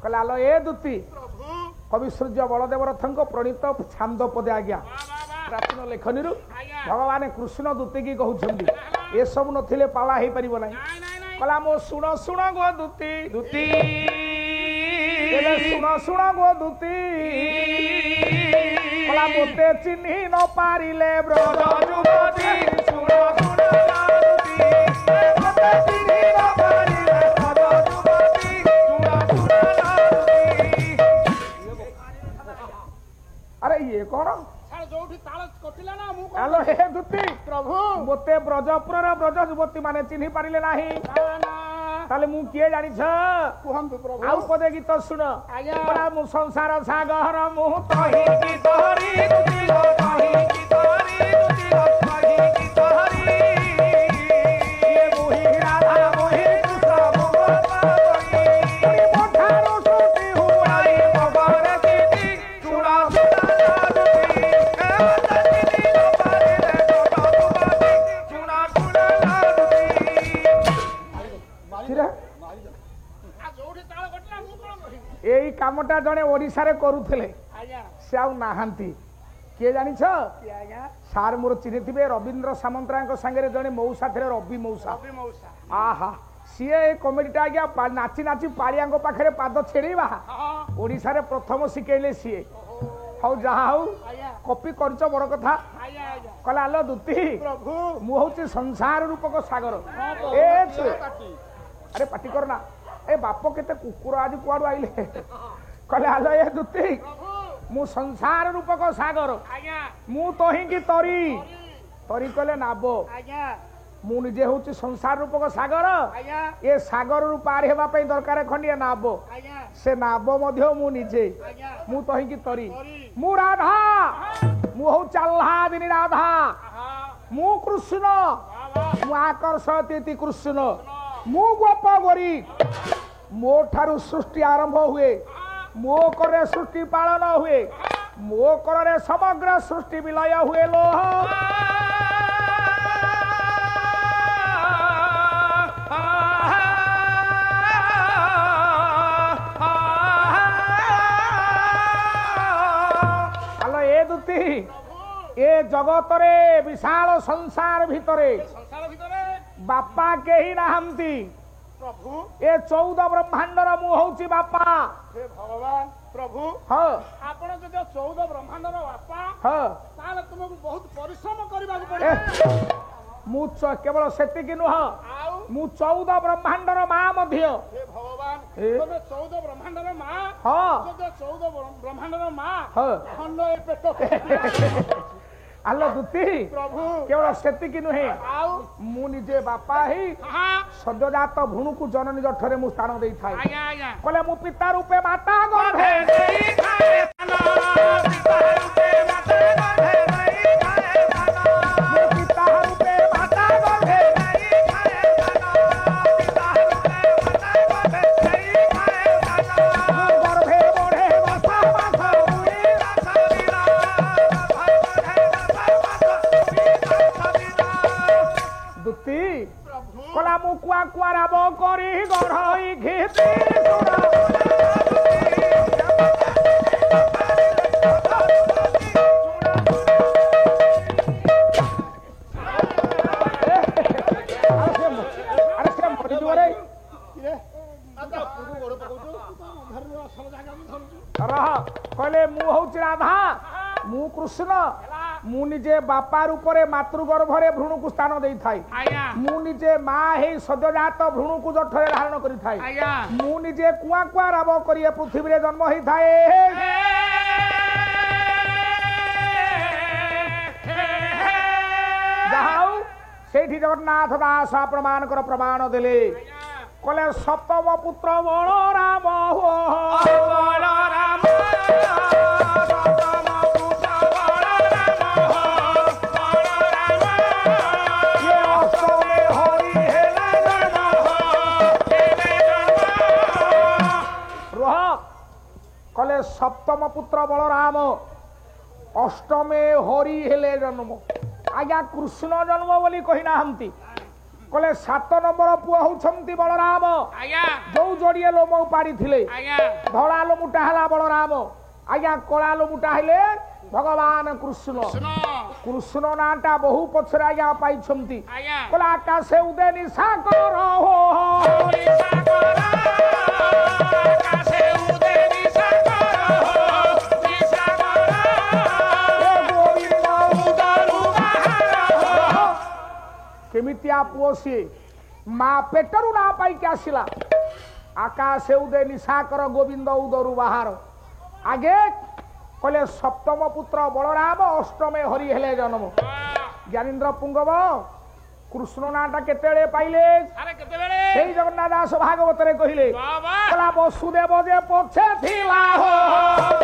କହିଲେ ଆଲୋ ଏ ଦୂତୀ ପ୍ରଭୁ କବି ସୂର୍ଯ୍ୟ ବଳଦେବ ରଥଙ୍କ ପ୍ରଣୀତ ଛାନ୍ଦ ପଦେ ଆଜ୍ଞା ପ୍ରାଚୀନ ଲେଖନୀରୁ ଆଜ୍ଞା ଭଗବାନ କୃଷ୍ଣ ଦୂତୀ କି କହୁଛନ୍ତି ଏସବୁ ନଥିଲେ ପାଲା ହେଇପାରିବ ନାହିଁ ନାଇଁ ନାଇଁ ନାଇଁ କହିଲା ମୋ ଶୁଣ ଶୁଣ ଗୋ ଦୂତୀ ଦୂତୀ ହେଲେ ଶୁଣ ଶୁଣ ଗୋ ଦୂତୀ କହିଲା ମୋତେ ଚିହ୍ନି ନ ପାରିଲେ ବ୍ରଜ ଯୁବତୀ ଶୁଣ ଶୁଣ ଗୋ ଦୂତୀ ମୋତେ ଚିହ୍ନି ନ ପାରିଲେ ବ୍ରଜ ଯୁବତୀ ଶୁଣ ଶୁଣ ଗୋ ଦୂତୀ ଆରେ ଇଏ କଣ ସାର୍ ଯୋଉଠି ତାଳ କଟିଲା ନା ମୁଁ ଆଲୋ ହେ ଦୂତୀ ପ୍ରଭୁ ମୋତେ ବ୍ରଜପୁରର ବ୍ରଜ ଯୁବତୀ ମାନେ ଚିହ୍ନି ପାରିଲେ ନାହିଁ ନା ନା ତାହେଲେ ମୁଁ କିଏ ଜାଣିଛ କୁହନ୍ତୁ ପ୍ରଭୁ ଆଉ ପଦେ ଗୀତ ଶୁଣ ଆଜ୍ଞା ପରା ମୁଁ ସଂସାର ସାଗର ମୁଁ ତହିଁକି ତହରି ଦୁତିଲ ତହିଁକି ତହରି ଦୁତିଲ ତହିଁକି ତହରି ଇଏ ମୋହି ରାଧା ମୋହି କୃଷ୍ଣ ମୋହନ ପୁଣି ପଠାରୁ ସୁତି ହୁଆଇ ମଗରେ ଚିଠି ଚୁଡ଼ା ଚୁଡ଼ା ଦୁତି ଏ ମତେ ଚିଠି ନ ପାରିଲେ ଚୁଡ଼ା ଚୁଡ଼ା ଦୁତି ଆଉ ଯୋଉଠି ତାଳ କଟିଲା ମୁଁ କଣ କହିବି ଏଇ କାମଟା ଜଣେ ଓଡିଶାରେ କରୁଥିଲେ ଆଜ୍ଞା ସେ ଆଉ ନାହାନ୍ତି କିଏ ଜାଣିଛ ଆଜ୍ଞା ସାର୍ ମୋର ଚିହ୍ନିଥିବେ ରବୀନ୍ଦ୍ର ସାମନ୍ତରାୟଙ୍କ ସାଙ୍ଗରେ ଜଣେ ମଉସା ଥିଲେ ରବି ମଉସା ରବି ମଉସା ଆହା ସିଏ ଏ କମେଡିଟା ଆଜ୍ଞା ନାଚି ନାଚି ପାଳିଆଙ୍କ ପାଖରେ ପାଦ ଛିଡେଇବା ହଁ ଓଡିଶାରେ ପ୍ରଥମ ଶିଖେଇଲେ ସିଏ ହଉ ଯାହା ହଉ ଆଜ୍ଞା କପି କରିଛ ବଡ କଥା ଆଜ୍ଞା ଆଜ୍ଞା କହିଲା ଆଲୋ ଦୂତୀ ପ୍ରଭୁ ମୁଁ ହଉଛି ସଂସାର ରୂପକ ସାଗର ହଁ, ଏ ପ୍ରଭୁ, ଛୁଏ କାଟି। ଆରେ ପାଟି କରନା ଏ ବାପ କେତେ କୁକୁର ଆଜି କୁଆଡୁ ଆଇଲେ କହିଲେ ଆଲୋ ଏ ଦୂତୀ ପ୍ରଭୁ ମୁଁ ସଂସାର ରୂପକ ସାଗର ଆଜ୍ଞା ମୁଁ ତହିଁକି ତରି ତରି କଲେ ନାବ ଆଜ୍ଞା ମୁଁ ନିଜେ ହଉଛି ସଂସାର ରୂପକ ସାଗର ଆଜ୍ଞା ଏ ସାଗରରୁ ପାରି ହେବା ପାଇଁ ଦରକାର ଖଣ୍ଡିଏ ନାବ ଆଜ୍ଞା ସେ ନାବ ମଧ୍ୟ ମୁଁ ନିଜେ ଆଜ୍ଞା ମୁଁ ତହିଁକି ତରି ତରି। ମୁଁ ରାଧା ମୁଁ ହଉଛି ଆହ୍ଲାଦିନୀ ରାଧା ଆହା ମୁଁ କୃଷ୍ଣ ବାବା ମୁଁ ଆକର୍ଷତି କୃଷ୍ଣ ମୁଁ ଗୋପ ଗୋରି ମୋ ଠାରୁ ସୃଷ୍ଟି ଆରମ୍ଭ ହୁଏ ମୋ କରରେ ସୃଷ୍ଟି ପାଳନ ହୁଏ ମୋ କରରେ ସମଗ୍ର ସୃଷ୍ଟି ବିଲୟ ହୁଏ ଲୋହ ଆଲୋ ଏ ଦୂତି ଏ ଜଗତରେ ବିଶାଳ ସଂସାର ଭିତରେ ସଂସାର ଭିତରେ ବାପା କେହି ନାହାନ୍ତି ପ୍ରଭୁ ଏ 14 ବ୍ରହ୍ମାଣ୍ଡର ମୁଁ ହଉଛି ବାପା ହେ ଭଗବାନ ପ୍ରଭୁ ହଁ ଆପଣ ଯଦି 14 ବ୍ରହ୍ମାଣ୍ଡର ବାପା ହଁ ତାହେଲେ ତୁମକୁ ବହୁତ ପରିଶ୍ରମ କରିବାକୁ ଏ, ପଡିବ ମୁଁ କେବଳ ସେତିକି ନୁହଁ ଆଉ ମୁଁ 14 ବ୍ରହ୍ମାଣ୍ଡର ମା ମଧ୍ୟ ହେ ଭଗବାନ ଏ? ତମେ 14 ବ୍ରହ୍ମାଣ୍ଡର ମା ହଁ ଯଦି 14 ବ୍ରହ୍ମାଣ୍ଡର ମା ହଁ ଖଣ୍ଡ ଏ ପେଟ ଆଲୋ ଦୂତି ପ୍ରଭୁ କେବଳ ସେତିକି ନୁହେଁ ଆଉ ମୁଁ ନିଜେ ବାପା ହେଇ ହଁ ସଦ୍ୟଜାତ ଭ୍ରୂଣକୁ ଜନନୀ ଜଠରେ ମୁଁ ସ୍ଥାନ ଦେଇଥାଏ ଆଜ୍ଞା ଆଜ୍ଞା କହିଲେ ମୁଁ ପିତା ରୂପେ ମାତା ଗର୍ଭେ ମୁଁ ପିତା ରୂପେ ମାତା ଗର୍ଭେ ମୁଁ ଗର୍ଭେ ବଢେ ବସା ମାସ ଦୂତି ପ୍ରଭୁ କଲା ମୁଁ କୁଆ କୁଆ ରାବ କରି ଗଢଇ ଘିତି ଆରେ ସେ ମରିଯିବରେ କିରେ ଆଚ୍ଛା ପ୍ରଭୁ ଗୋଡ଼ ପକଉଛୁ ଧରିଲ ଅସଲ ଜାଗାକୁ ଧରୁଛୁ ରହ କହିଲେ ମୁଁ ହଉଛି ରାଧା ମୁଁ କୃଷ୍ଣ ମୁଁ ନିଜେ ବାପା ରୂପରେ ମାତୃ ଗର୍ଭରେ ଭ୍ରୂଣକୁ ସ୍ଥାନ ଦେଇଥାଏ ଆଜ୍ଞା ମୁଁ ନିଜେ ମା ହେଇ ସଦ୍ୟଜାତ ଭ୍ରୂଣକୁ ଜଠରେ ଧାରଣ କରିଥାଏ ଆଜ୍ଞା ମୁଁ ନିଜେ କୁଆ କୁଆ ରାବ କରି ଏ ପୃଥିବୀରେ ଜନ୍ମ ହେଇଥାଏ ଯାହା ହଉ ସେଇଠି ଜଗନ୍ନାଥ ଦାସ ଆପଣମାନଙ୍କର ପ୍ରମାଣ ଦେଲେ କହିଲେ ସପ୍ତମ ପୁତ୍ର ବଳରାମ ହୋ ବଳରାମ ଇଏ ଅଷ୍ଟମେ ହରି ହେଲା ରୁହ କହିଲେ ସପ୍ତମ ପୁତ୍ର ବଳରାମ ଅଷ୍ଟମେ ହରି ହେଲେ ଜନ୍ମ ଆଜ୍ଞା କୃଷ୍ଣ ଜନ୍ମ ବୋଲି କହିନାହାନ୍ତି କହିଲେ 7 ନମ୍ବର ପୁଅ ହଉଛନ୍ତି ବଳରାମ ଆଜ୍ଞା ଯୋଉ ଯୋଡିଏ ଲୋମ ଉପାଡ଼ିଥିଲେ ଆଜ୍ଞା ଧଳା ଲୋମୁଟା ହେଲା ବଳରାମ ଆଜ୍ଞା କଳା ଲୋମୁଟା ହେଲେ ଭଗବାନ କୃଷ୍ଣ ଶୁଣ କୃଷ୍ଣ ନାଁଟା ବହୁ ପଛରେ ଆଜ୍ଞା ପାଇଛନ୍ତି ଆଜ୍ଞା କହିଲେ ଆକାଶେ ଉଦେ ନିଶାକର ହୋ କେମିତିଆ ପୁଅ ସିଏ ମା ପେଟରୁ ନା ପାଇକି ଆସିଲା ଆକାଶେ ଉଦେ ନିଶାକର ଗୋବିନ୍ଦ ଉଦରୁ ବାହାର ଆଗେ କହିଲେ ସପ୍ତମ ପୁତ୍ର ବଳରାମ ଅଷ୍ଟମେ ହରି ହେଲେ ଜନ୍ମ ଜ୍ଞାନେନ୍ଦ୍ର ପୁଙ୍ଗବ କୃଷ୍ଣ ନାଁଟା କେତେବେଳେ ପାଇଲେ ଆରେ କେତେବେଳେ ସେଇ ଜଗନ୍ନାଥ ଦାସ ଭାଗବତରେ କହିଲେ ବାବା କହିଲା ବସୁଦେବ ଯେ ପଛେ ଥିଲା ହୋ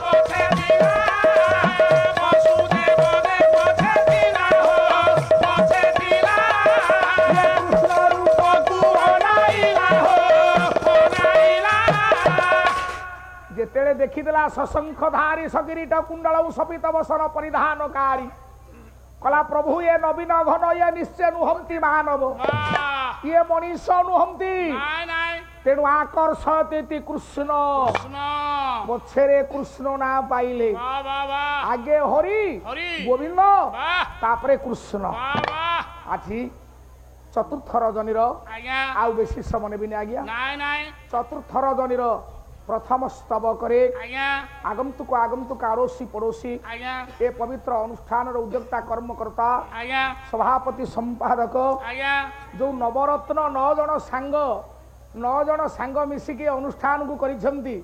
ପଛେ ଥିଲା ବସୁଦେବ ରେ ପଛେ ଥିଲା ହୋ ପଛେ ଥିଲା ଇଏ କୃଷ୍ଣ ରୂପକୁ ଅନାଇଲା ହୋ ଅନାଇଲା ଯେତେବେଳେ ଦେଖିଦେଲା ଶଶଙ୍ଖ ଧାରୀ ସକିରୀଟ କୁଣ୍ଡଳ ସପିତ ବସନ ପରିଧାନକାରୀ କଲା ପ୍ରଭୁ ଏ ନବୀନ ଘନ ଇଏ ନିଶ୍ଚୟ ନୁହନ୍ତି ମାନବ ଇଏ ମଣିଷ ନୁହନ୍ତି ନାଇଁ ନାଇଁ ତେଣୁ ଆକର୍ଷତି କୃଷ୍ଣ କୃଷ୍ଣ ପଛରେ କୃଷ୍ଣ ନା ପାଇଲେ ବାଃ ବାଃ ବାଃ ଆଗେ ହରି ହରି ଗୋବିନ୍ଦ ବାଃ ତାପରେ କୃଷ୍ଣ ବାଃ ବାଃ ଆଜି ଚତୁର୍ଥ ରଜନୀର ଆଜ୍ଞା ଆଉ ବେଶୀ ସମୟ ନେବିନି ଆଜ୍ଞା ନାଇଁ ନାଇଁ ଚତୁର୍ଥ ରଜନୀର ପ୍ରଥମ ସ୍ତବକରେ ଆଜ୍ଞା ଆଗନ୍ତୁକ ଆଗନ୍ତୁକ ଆଡ଼ୋଶୀ ପଡ଼ୋଶୀ ଆଜ୍ଞା ଏ ପବିତ୍ର ଅନୁଷ୍ଠାନର ଉଦ୍ୟୋକ୍ତା କର୍ମକର୍ତ୍ତା ଆଜ୍ଞା ସଭାପତି ସମ୍ପାଦକ ଆଜ୍ଞା ଯୋଉ ନବରତ୍ନ 9 ଜଣ ସାଙ୍ଗ ମିଶିକି ଅନୁଷ୍ଠାନକୁ କରିଛନ୍ତି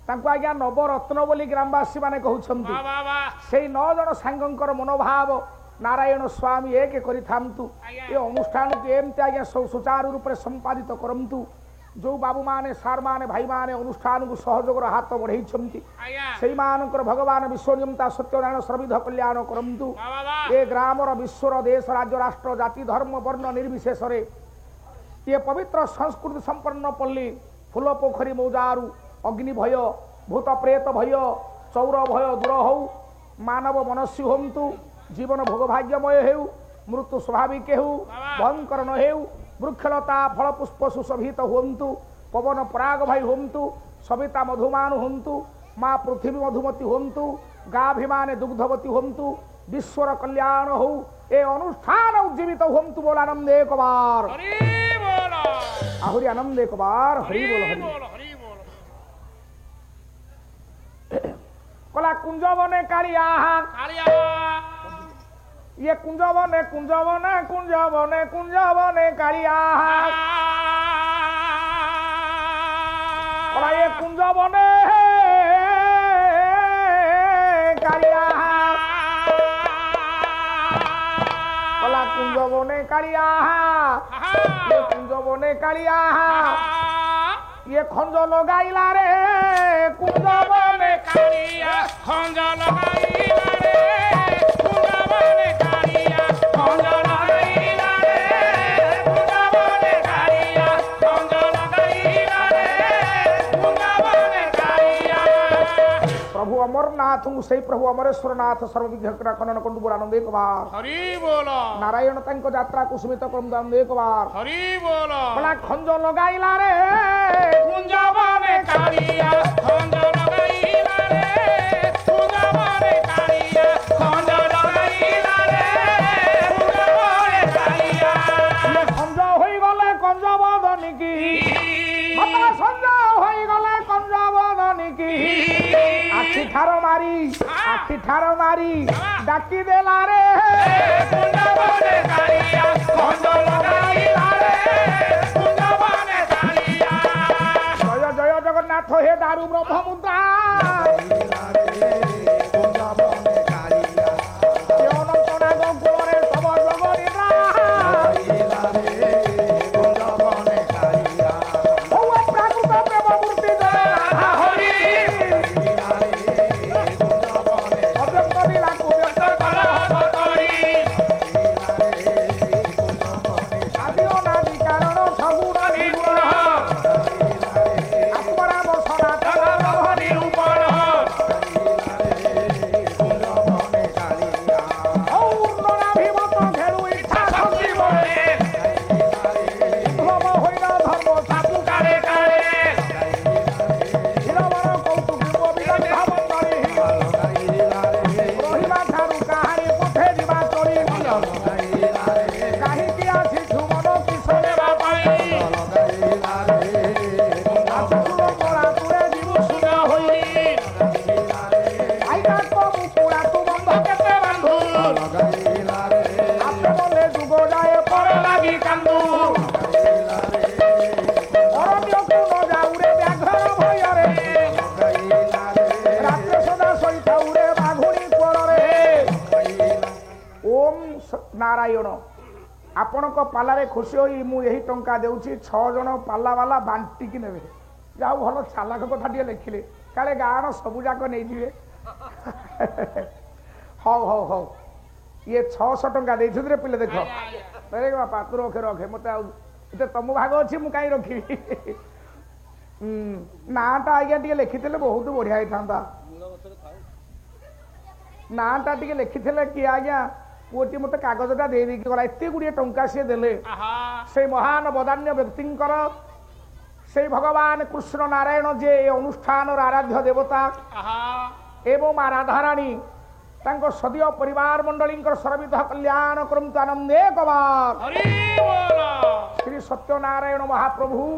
ତାଙ୍କୁ ଆଜ୍ଞା ନବରତ୍ନ ବୋଲି ଗ୍ରାମବାସୀ ମାନେ କହୁଛନ୍ତି ବାଃ ବାଃ ବାଃ ସେଇ 9 ଜଣ ସାଙ୍ଗଙ୍କର ମନୋଭାବ नारायण स्वामी एक करिथांतु ये अनुष्ठान को एमती आज्ञा सुचारू रूप से संपादित करंतु जो बाबू माने सार माने भाई माने अनुष्ठान को सहयोग हाथ बढ़ई से भगवान विश्वनियंता सत्यनारायण सर्विध कल्याण करंतु ये ग्रामर विश्वर देश राज्य राष्ट्र जाति धर्म वर्ण निर्विशेष ये पवित्र संस्कृति संपन्न पल्ली फूल पोखरी मौजारू अग्नि भय भूत प्रेत भय चौर भय दूर हो मानव मनस्वी हूँ जीवन भोगभाग्यमय हेउ मृत्यु स्वाभाविक हेउ भयंकर न हेउ वृक्षलता फल पुष्प सुशोभित हूँ पवन पराग भाई हूँ सविता मधुमान हूँ माँ पृथ्वी मधुमती हूँ गाभिमाने दुग्धवती हूँ विश्वर कल्याण हो ए अनुष्ठान उज्जीवित हूँ बोल आनंद एक बार आहुरी आनंद एक बार हरि बोल कला कुंज बने कालिया ये कुंज बने कालिया कला ये कुंज बने कालिया कला कुंज बने कालिया ये कुंज बने कालिया ये खंज लगाइला रे कुंज बने कालिया खंज लगाइला रे कुंज बने कालिया खंज लगाइला रे कुंज बने कालिया खंज लगाइला रे कुंज बने कालिया प्रभु अमरनाथ से प्रभु अमरेश्वर नाथ सर्वविघ्न खनन कंडु बोल आनंद एक बार हरि बोल नारायण तांको यात्रा कुसुमित करम आनंद एक बार हरि बोल बला खंज लगाइला रे कुंज बने कालिया खंज लगाइला रे कुंज बने कालिया खंज लगाइला रे कुंज बने कालिया ये खंज होई गले कंज बदनी की माता संज होई गले कंज बदनी की आखि ठार मारी डाकी देला रे कुंज बने कालिया खंज लगाइला रे कुंज बने कालिया जय जय जगन्नाथ हे दारु ब्रह्म मुद्रा नारायण आपण पालारे खुशी होई मु यही टंका देउछि 6 जण पाला वाला बांटी कि नेबे जाऊ भलो चालाक कथा टिए लिखिले काले गाण सबु जाक नै दिवे हौ हौ हौ ये 600 टंका देछु रे पिले देखो अरे बापा तू रखे रखे मते एते तम भाग अछि मु काई रखी नाटा आज्ञा टिए लिखिथिले बहुत बढ़िया हिथांता नाटा टिए लिखिथिले कि आज्ञा पुटी मत कागजटा दे देकी गला एते गुड़िए टंका से देले से महान बदान्य व्यक्तिंकर से भगवान कृष्ण नारायण जे अनुष्ठान आराध्य देवता एवं मां राधाराणी तांको सदीय परिवार मंडली सर्विध कल्याण करंतु आनंद एक बार श्री सत्यनारायण महाप्रभु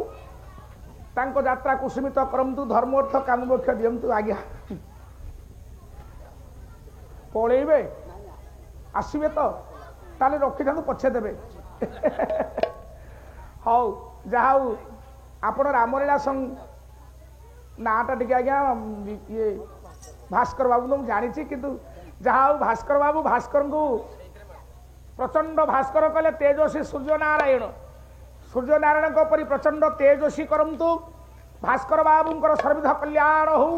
तांको यात्रा कुसुमित करंतु धर्मोर्थ काममोक्ष दियंतु आज्ञा पळेबे आसबे तो ताले रखी था पछे देवे हौ जाऊ आपण रामलीला संग नाटा टिके आज्ञा ये भास्कर बाबू तो जानी किंतु जहाँ भास्कर बाबू भास्कर को प्रचंड भास्कर कले तेजस्वी सूर्यनारायण सूर्यनारायण परी प्रचंड तेजस्वी करंतु भास्कर बाबूंकर सर्वविध कल्याण हो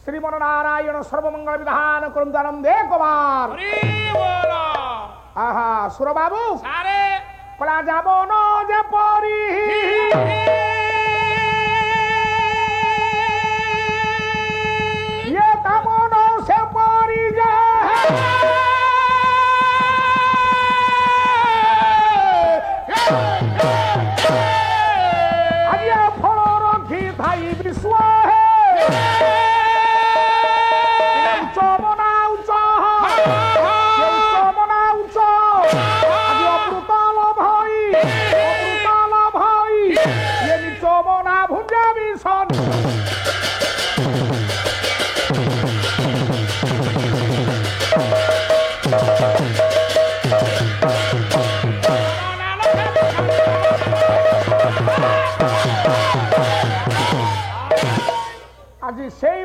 श्रीमन नारायण सर्वमंगल विधान करंतु आनंदे कुमार आहा सुर बाबू सारे कला जाबो न जे परी ये तमन से परी जे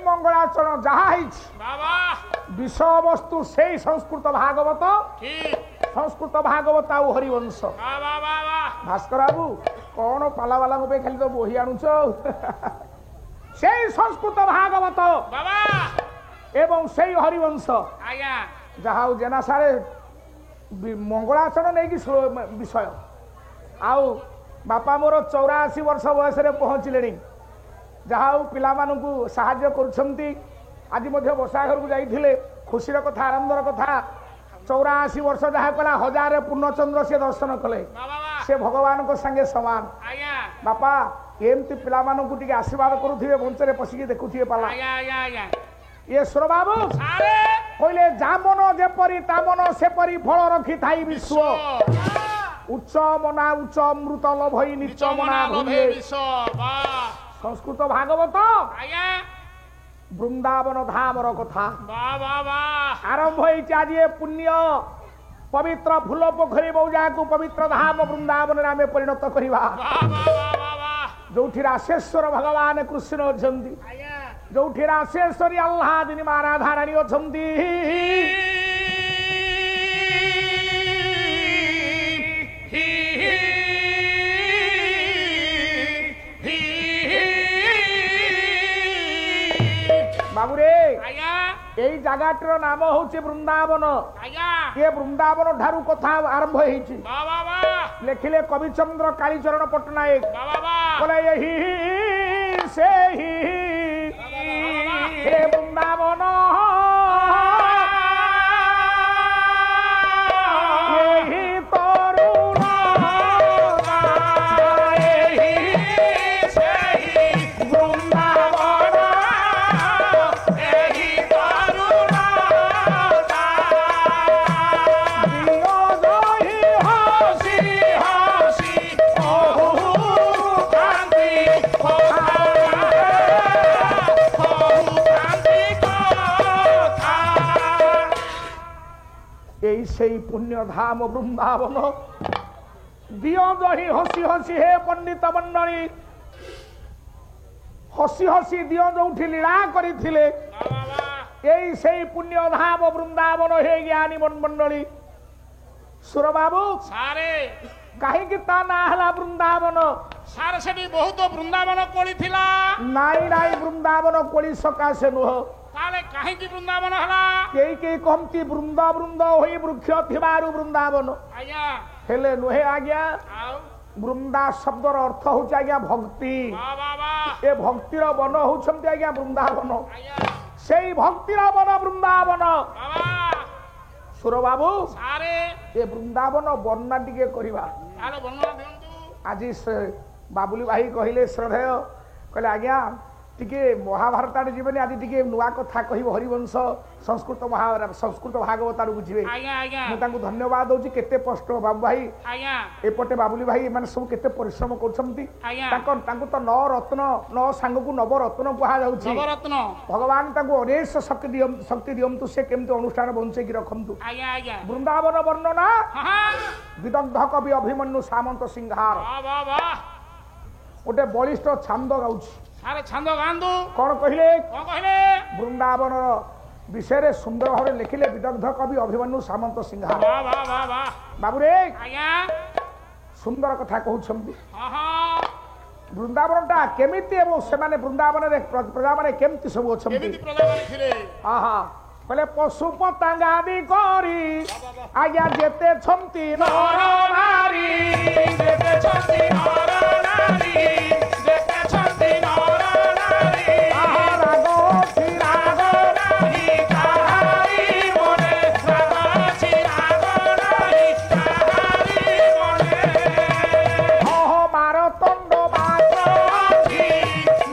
मंगलाचरण जहा विषय वस्तु से संस्कृत भागवत संस्कृत भागवत आउ हरिवंश भास्कर बाबू कौन पाला वाला खाली तो बोही आणुच से संस्कृत भागवत एवं से हरिवंश जहा जेना सारे मंगलाचरण नहीं कि विषय आउ बापा मोर 84 वर्ष बयस पहुँचले जहा पिला मानू साहाय्य करुछंती आज मध्य बसा घर को जाइथिले खुशीर कथा आनंदर कथा 84 वर्ष जहा कला 1000 पूर्णचंद्र से दर्शन कले से भगवान को संगे समान बापा एमती पिला मानू टिके आशीर्वाद करुथिबे मंचरे पसिके देखुथिबे पाला ये सुर बाबू कहले जामन जेपरी तामन सेपरी फल रखी थाई विश्व उच्च मना उच्च अमृत लभई नीच मना भूले संस्कृत भागवत वृंदावन धामर कथा आरंभ आज पुण्य पवित्र फूल पोखरी बौजा को पवित्र धाम वृंदावन नामे परिणत करवा जो राशेश्वर भगवान कृष्ण अच्छा जो राशेश्वरी आह्लादिनी माँ राधाराणी अच्छा बाबूरे यही जगाटर नाम हूँ वृंदावन ये वृंदावन ठारू कथा आरंभ होती लिखिले कविचंद्र कालीचरण पट्टनायक बोले यही से ही वृंदावन यही तरुण से पुण्य धाम वृंदावन दियो जही हसी हसी हे पंडित मंडली हसी हसी दियो जो लीला करथिले यही से पुण्य धाम वृंदावन हे ज्ञानी मंडली सुर बाबू सारे कहीं ता ना हला वृंदावन सारे से बहुत वृंदावन कोली थिला नाई नाई वृंदावन कोली सकाशे नुह ताले काहे की वृंदावन हला केई केई कहमती वृंदा वृंद होई वृक्ष थिबारु वृंदावन आज्ञा हेले नुहे आज्ञा वृंदा शब्दर अर्थ होची आज्ञा भक्ति ए भक्तिर वन होछंती आज्ञा वृंदावन सेई भक्तिर वन वृंदावन सुर बाबू सारे ए वृंदावन वर्णना टिके करबा ताले वर्णना देंतु आज बाबुली भाई कहिले श्रद्धेय कहले आज्ञा टिके महाभारत आड़े जीवन आज टिके नुआ कथा कहब हरिवंश संस्कृत संस्कृत भागवत आड़ बुझे मुझे धन्यवाद दूसरी केते स्पष्ट बाबू भाई एपटे बाबुली भाई माने सब केते परिश्रम करछंती तो नौ रत्न नौ सांग को नवरत्न कहा जाउछि भगवान तांको अनेक शक्ति दियंतु से केमते अनुष्ठान बंचे की रखंतु वृंदावन वर्णना विदग्ध कवि अभिमन्यु सामंत सिंहार गोटे बलिष्ठ छांद गाउछि सारे छंद गांदु कौन कहले वृंदावन विषय सुंदर भाव लिखिले विदग्ध कवि अभिमन्यु सामंत सिंहा वाह वाह वाह वाह बाबू रे आज्ञा सुंदर कथा कहउछंती हाँ हाँ वृंदावनटा केमिति एवं सेमाने वृंदावन रे प्रजा माने केमिति सब अछंती केमिति प्रजा माने थिले आहा कहले पशु पतंगादि करी आज्ञा जेते छंती नर नारी जेते छंती नर नारी जेते छंती नर नारी आहा रागो छी रागो नाही काहारी मोरे राग छी राग नाही काहारी मोरे ओहो मारो तंड मात्र छी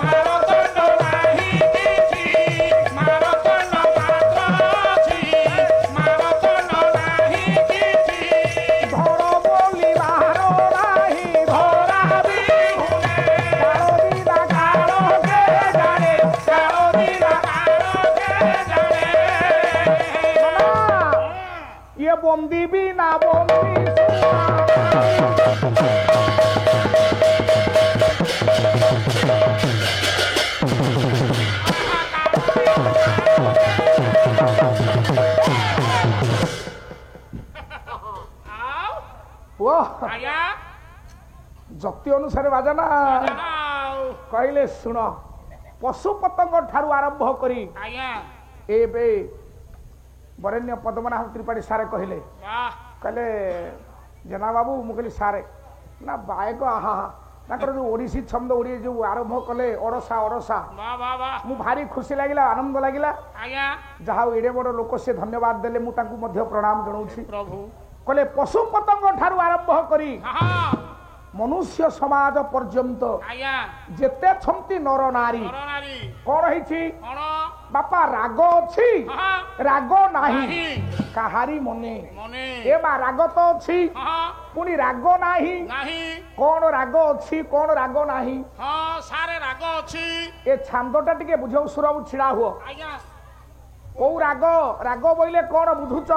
मारो तंड नाही किछि मारो तंड मात्र छी मारो तंड नाही किछि धर बोली बाहरो नाही धरा बिहुने कारो दिना कारो के जाने कारो दिना कारो के जाने ये बंदी भी ना बंदी आओ वो आया जक्ति अनुसार बाजना आओ कहले शुण पशु पतंग ठारू आरंभ करी आया एबे बरेण्य पद्मनाभ त्रिपाठी सारे कहले वाह कहले जना बाबू मु कहली सारे ना बायक आहा ताकर जो ओडिसी छंद ओडी जो आरंभ कले ओडसा ओडसा वाह वाह वाह मु भारी खुशी लागिला आनंद लागिला आया जहा एडे बड़ लोक से धन्यवाद देले मु तांकु मध्य प्रणाम जणाउछि प्रभु कहले पशु पतंग ठारू आरंभ करी हाँ मनुष्य समाज पर्यंत आया जेते छंती नर नारी नर नारी कौन रही कौन बापा राग अछि हाँ राग नाही नहीं काहारी मने मने ए बा राग तो अछि हाँ पुनी राग नाही नहीं कौन राग अछि कौन राग नाही हाँ सारे राग अछि ए छांदटा टिके बुझौ सुरबु छिड़ा हुओ आया को राग राग बोइले कौन बुझुच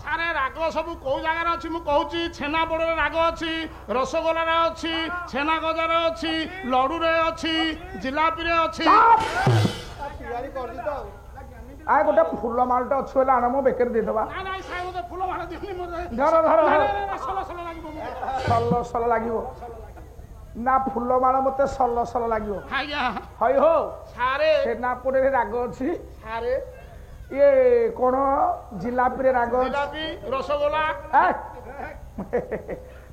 सारे राग सब कौ जगार अच्छी मु कहूँ छेनापोड़ राग अच्छी रसगोलार अच्छी छेना गजार अच्छी लडू रे अच्छी जिलापी रे अच्छी आ गोटे फूल मालटा अछि होला आना मो बेकर दे देबा ना ना साहेब मते फूल माला दिखनी मते धर धर धर सलो सलो लागिबो मते सल सल लागिवो ना फूल माल मते सल सल लागिवो आज्ञा हई हो सारे छेनापोड़े राग अछि सारे ये कौन जिलापी रे राग अछि जिलापी रसगोला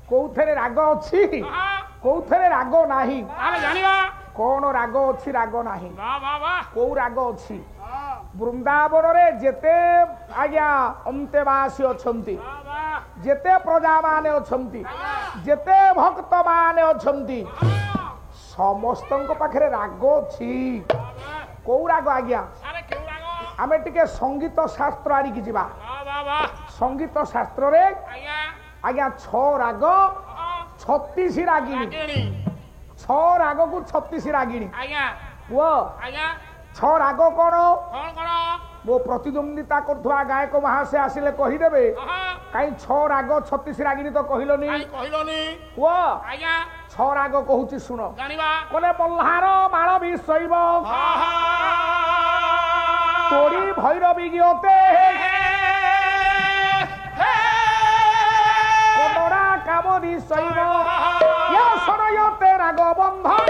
कोउथरे राग अछि हाँ कोउथरे राग नाही अरे जानिबा कौन राग अछि राग नाही वाह वाह वाह को राग अछि हाँ वृंदावन रे जेते आज्ञा अंतेवासी अछंती वाह वाह जेते प्रजा माने अछंती जेते भक्त माने अछंती हाँ समस्तଙ୍କ पाखरे राग अछि वाह को राग आज्ञा सारे केउ राग आमे टिके संगीत शास्त्र आड़ी की जिबा वाह वाह वाह संगीत शास्त्र रे आज्ञा आज्ञा 6 राग हाँ 36 रागिणी रागिणी 6 राग को 36 रागिणी आज्ञा वो आज्ञा 6 राग कोन कौन करो वो प्रतिद्वंदिता करथुआ गायक महाशय आसिले कहि देबे हाँ काई 6 राग 36 रागिणी तो कहिलोनी काई कहलोनी वो आज्ञा 6 राग कहूची सुनो जानिबा कोने मल्हार माळवी शैव आहा तोड़ी भैरवी गियोते कोनोरा कामदी शैव या सनयते राग बंधन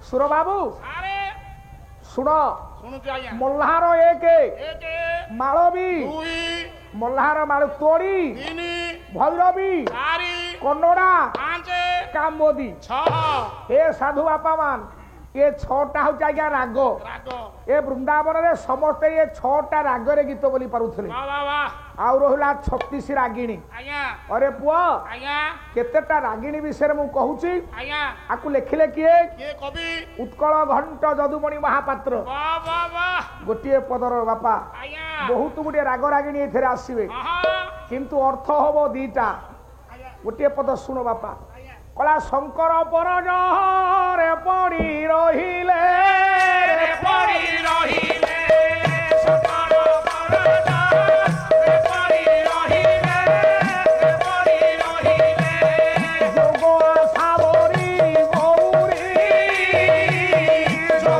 सुर बाबू सारे सुनो सुनुଛୁ ଆଜ୍ଞା मल्हार एक ଏକ माळवी ଦୁଇ मल्हार माळ तोड़ी ତିନି भैरवी ଚାରି कन्नड़ा ପାଞ୍ଚ कामोदी ଛଅ ए साधु बापा मान ये 6टा हूँ आज्ञा राग ରାଗ ए वृंदावन रे समस्ते ये 6टा राग रे गीत बोली पारुथले ବାଃ ବାଃ ବାଃ आउ रहिला 36 रागिणी ଆଜ୍ଞା अरे पुआ ଆଜ୍ଞା केतेटा रागिणी विषय मु कहूची ଆଜ୍ଞା आकु लेखिले किए କିଏ କବି उत्कल घंट जदुमणि महापात्र ବାଃ ବାଃ ବାଃ गोटिए पदर बापा ଆଜ୍ଞା बहुत गुटे राग रागिणी एथरे आसीबे ଆହା किंतु अर्थ हबो दीटा ଆଜ୍ଞା गोटिए पद सुनो बापा ଆଜ୍ଞା कला शंकर परजरे पड़ी रहिले ରେ ପଡ଼ି ରହିଲେ ସକଳ ପରଦାରେ ପଡ଼ି ରହିଲେ ରେ ପଡ଼ି ରହିଲେ जोग सावरी गौरी ଯୋଗ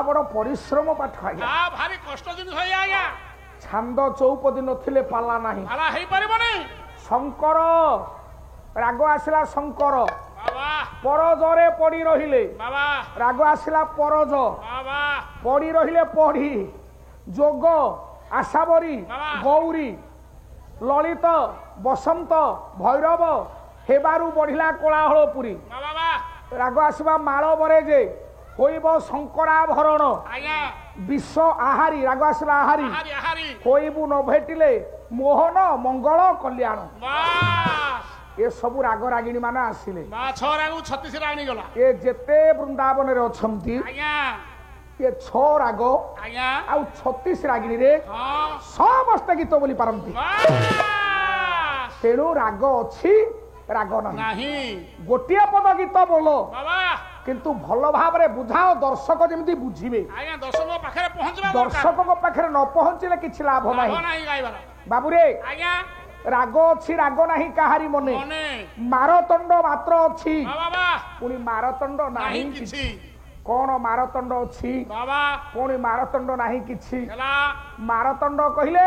বড় পরিশ্রম পাঠ আজ্ঞা ভারি কষ্ট জিনিস হই আজ্ঞা ছান্দ চৌপদী নথিলে পালা ନାହିଁ পালা হেই পারিবনি শঙ্কর রাগ আসিলা শঙ্কর বাবা পরজরে পড়ি রহিলে বাবা রাগ আসিলা পরজ বাবা পড়ি রহিলে পড়ি যোগ আশাবরী গৌরী ললিত বসন্ত ভৈরব হেবারু বঢ়িলা কোলাহল পুরী বাবা রাগ আসিবা মাଳ বরে যে হইব শঙ্করাভরণ আজ্ঞা বিশ্ব আহারি রাগ আসিলা আহারি আহারি আহারি হইবু ন ভেটিলে মোহন মঙ্গল কল্যাণ বাস এসবু রাগ রাগিণী মানে আসিলে মা ছরাগু 36 রাণী গলা এ যেতে বৃন্দাবনের অছন্তি আজ্ঞা এ ছ রাগ আজ্ঞা ଆଉ 36 ରାଗିଣୀରେ ହଁ ସମସ୍ତେ ଗୀତ ବୋଲି ପାରନ୍ତି ବାସ୍ ତେଣୁ ରାଗ ଅଛି ରାଗ ନାହିଁ ନାହିଁ ଗୋଟିଏ ପଦ ଗୀତ ବୋଲ ବାବା କିନ୍ତୁ ଭଲ ଭାବରେ ବୁଝାଅ ଦର୍ଶକ ଯେମିତି ବୁଝିବେ ଆଜ୍ଞା ଦର୍ଶକ ପାଖରେ ପହଞ୍ଚିବା ଦର୍ଶକଙ୍କ ପାଖରେ ନ ପହଞ୍ଚିଲେ କିଛି ଲାଭ ନାହିଁ ନାହିଁ ଗାଇବାର ବାବୁରେ ଆଜ୍ଞା ରାଗ ଅଛି ରାଗ ନାହିଁ କାହାରି ମନେ ମନେ ମାରତଣ୍ଡ ମାତ୍ର ଅଛି ବାବା ପୁଣି ମାରତଣ୍ଡ ନାହିଁ ନାହିଁ କିଛି କିଛି କଣ ମାରତଣ୍ଡ ଅଛି ବାବା ପୁଣି ମାରତଣ୍ଡ ନାହିଁ କିଛି ହେଲା ମାରତଣ୍ଡ କହିଲେ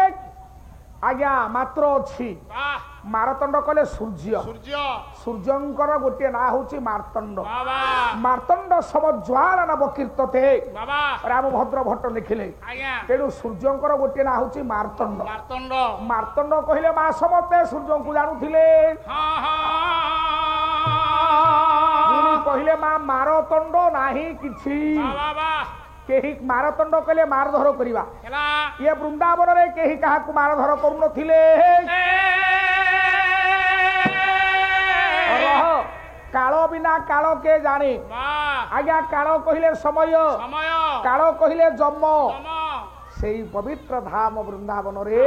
ଆଜ୍ଞା ମାତ୍ର ଅଛି ବାଃ ମାରତଣ୍ଡ କହିଲେ ସୂର୍ଯ୍ୟ ସୂର୍ଯ୍ୟ ସୂର୍ଯ୍ୟଙ୍କର ଗୋଟିଏ ନାଁ ହଉଛି ମାର୍ତ୍ତଣ୍ଡ ବାବା ମାର୍ତ୍ତଣ୍ଡ ସମ ଜ୍ୱାଳା ନାମ କୀର୍ତ୍ତତେ ବାବା ରାମଭଦ୍ର ଭଟ୍ଟ ଲେଖିଲେ ଆଜ୍ଞା ତେଣୁ ସୂର୍ଯ୍ୟଙ୍କର ଗୋଟିଏ ନାଁ ହଉଛି ମାର୍ତ୍ତଣ୍ଡ ମାର୍ତ୍ତଣ୍ଡ ମାର୍ତ୍ତଣ୍ଡ କହିଲେ ମା ସମସ୍ତେ ସୂର୍ଯ୍ୟଙ୍କୁ ଜାଣୁଥିଲେ ହଁ ହଁ ପୁଣି କହିଲେ ମା ମାରତଣ୍ଡ ନାହିଁ କିଛି ବାବା କେହି ମାରତଣ୍ଡ କହିଲେ ମାରଧର କରିବା ହେଲା ଇଏ ବୃନ୍ଦାବନରେ କେହି କାହାକୁ ମାରଧର କରୁନଥିଲେ କାଳ ବିନା କାଳ କେ ଜାଣେ ବାଃ ଆଜ୍ଞା କାଳ କହିଲେ ସମୟ ସମୟ କାଳ କହିଲେ ଯମ ସମ ସେଇ ପବିତ୍ର ଧାମ ବୃନ୍ଦାବନରେ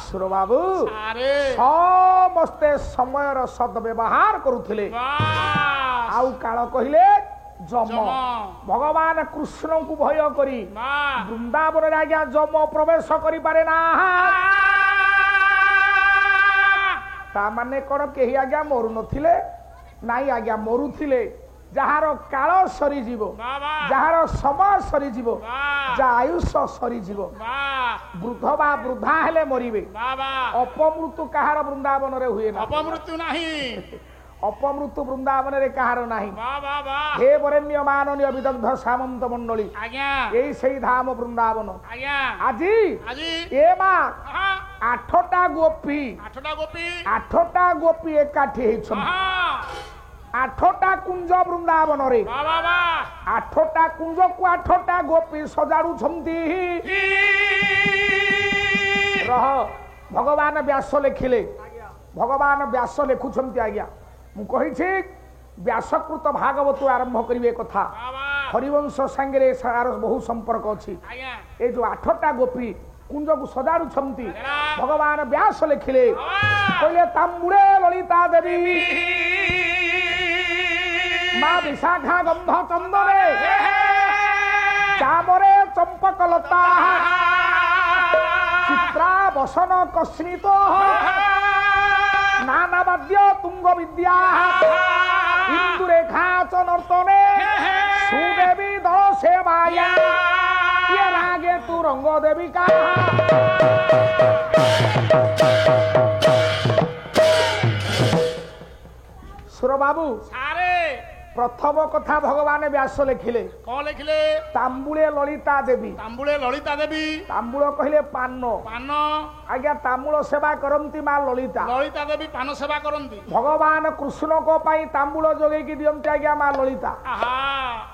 ସୁରବାବୁ ଆରେ ସମସ୍ତେ ସମୟର ସଦ୍ବ୍ୟବହାର କରୁଥିଲେ ବାସ୍ ଆଉ କାଳ କହିଲେ ଯମ ଯମ। ଭଗବାନ କୃଷ୍ଣଙ୍କୁ ଭୟ କରି ବାଃ ବୃନ୍ଦାବନରେ ଆଜ୍ଞା ଯମ ପ୍ରବେଶ କରିପାରେ ନା ତାମାନେ କଣ କେହି ଆଜ୍ଞା ମରୁନଥିଲେ ନାଇଁ ଆଜ୍ଞା ମରୁଥିଲେ ଯାହାର କାଳ ସରିଯିବ ବାବା ଯାହାର ସମୟ ସରିଯିବ ବାଃ ଯାହା ଆୟୁଷ ସରିଯିବ ବାଃ ବୃଦ୍ଧ ବା ବୃଦ୍ଧା ହେଲେ ମରିବେ ବାବା ଅପମୃତ୍ୟୁ କାହାର ବୃନ୍ଦାବନରେ ହୁଏ ନା ଅପମୃତ୍ୟୁ ନାହିଁ ଅପମୃତ୍ୟୁ ବୃନ୍ଦାବନରେ କାହାର ନାହିଁ ବାବା ବାଃ ହେ ବରେଣ୍ୟ ମାନନୀୟ ବିଦଗ୍ଧ ସାମନ୍ତ ମଣ୍ଡଳୀ ଆଜ୍ଞା ଏଇ ସେଇ ଧାମ ବୃନ୍ଦାବନ ଆଜ୍ଞା ଆଜି ଆଜି ଏ ମା ହଁ 8ଟା ଗୋପୀ 8ଟା ଗୋପୀ 8ଟା ଗୋପୀ ଏକାଠି ହେଇଛନ୍ତି ହଁ 8ଟା କୁଞ୍ଜ ବୃନ୍ଦାବନରେ ବାବା ବାଃ 8ଟା କୁଞ୍ଜକୁ 8ଟା ଗୋପୀ ସଜାଡୁଛନ୍ତି ରହ ଭଗବାନ ବ୍ୟାସ ଲେଖିଲେ ଭଗବାନ ବ୍ୟାସ ଲେଖୁଛନ୍ତି ଆଜ୍ଞା ମୁଁ କହିଛି ବ୍ୟାସକୃତ ଭାଗବତ ଆରମ୍ଭ କରିବେ କଥା ବାବା ହରିବଂଶ ସାଙ୍ଗରେ ସାର ବହୁ ସମ୍ପର୍କ ଅଛି ଆଜ୍ଞା এই যে 8টা গোপী কুঞ্জକୁ ସଜାଡୁଛନ୍ତି ହେଲା ଭଗବାନ ବ୍ୟାସ ଲେଖିଲେ କହିଲେ ତାମ୍ବୁଳେ ଲଳିତା ଦେବୀ ମା ବିଶାଖା ଗନ୍ଧ ଚନ୍ଦନେ ଚାମରେ ଚମ୍ପକଲତା ଚିତ୍ରା ବସନ କସ୍ମିତ নানা বাদ্য তুঙ্গ বিদ্যা ইন্দু রেখা চনর্তনে সুদেবী দল সেবায়া ইয়ে রাগে তু রঙ্গ দেবিকা সুরবাবু সারে প্রথম কথা ভগবান ব্যাস লেখিলে কଣ লেখিলে তাম্বুলে ললিতা দেবী তাম্বুলে ললিতা দেবী তাম্বুল কহিলে পান পান আজ্ঞা তাম্বুল সেবা করন্তি মা ললিতা ললিতা দেবী পান সেবা করନ୍ତି ভগবান কৃষ্ণଙ୍କ ପାଇଁ ତାମ୍ବୁଳ ଯୋଗେଇକି ଦିଅନ୍ତି ଆଜ୍ଞା ମା ଲଳିତା ଆହା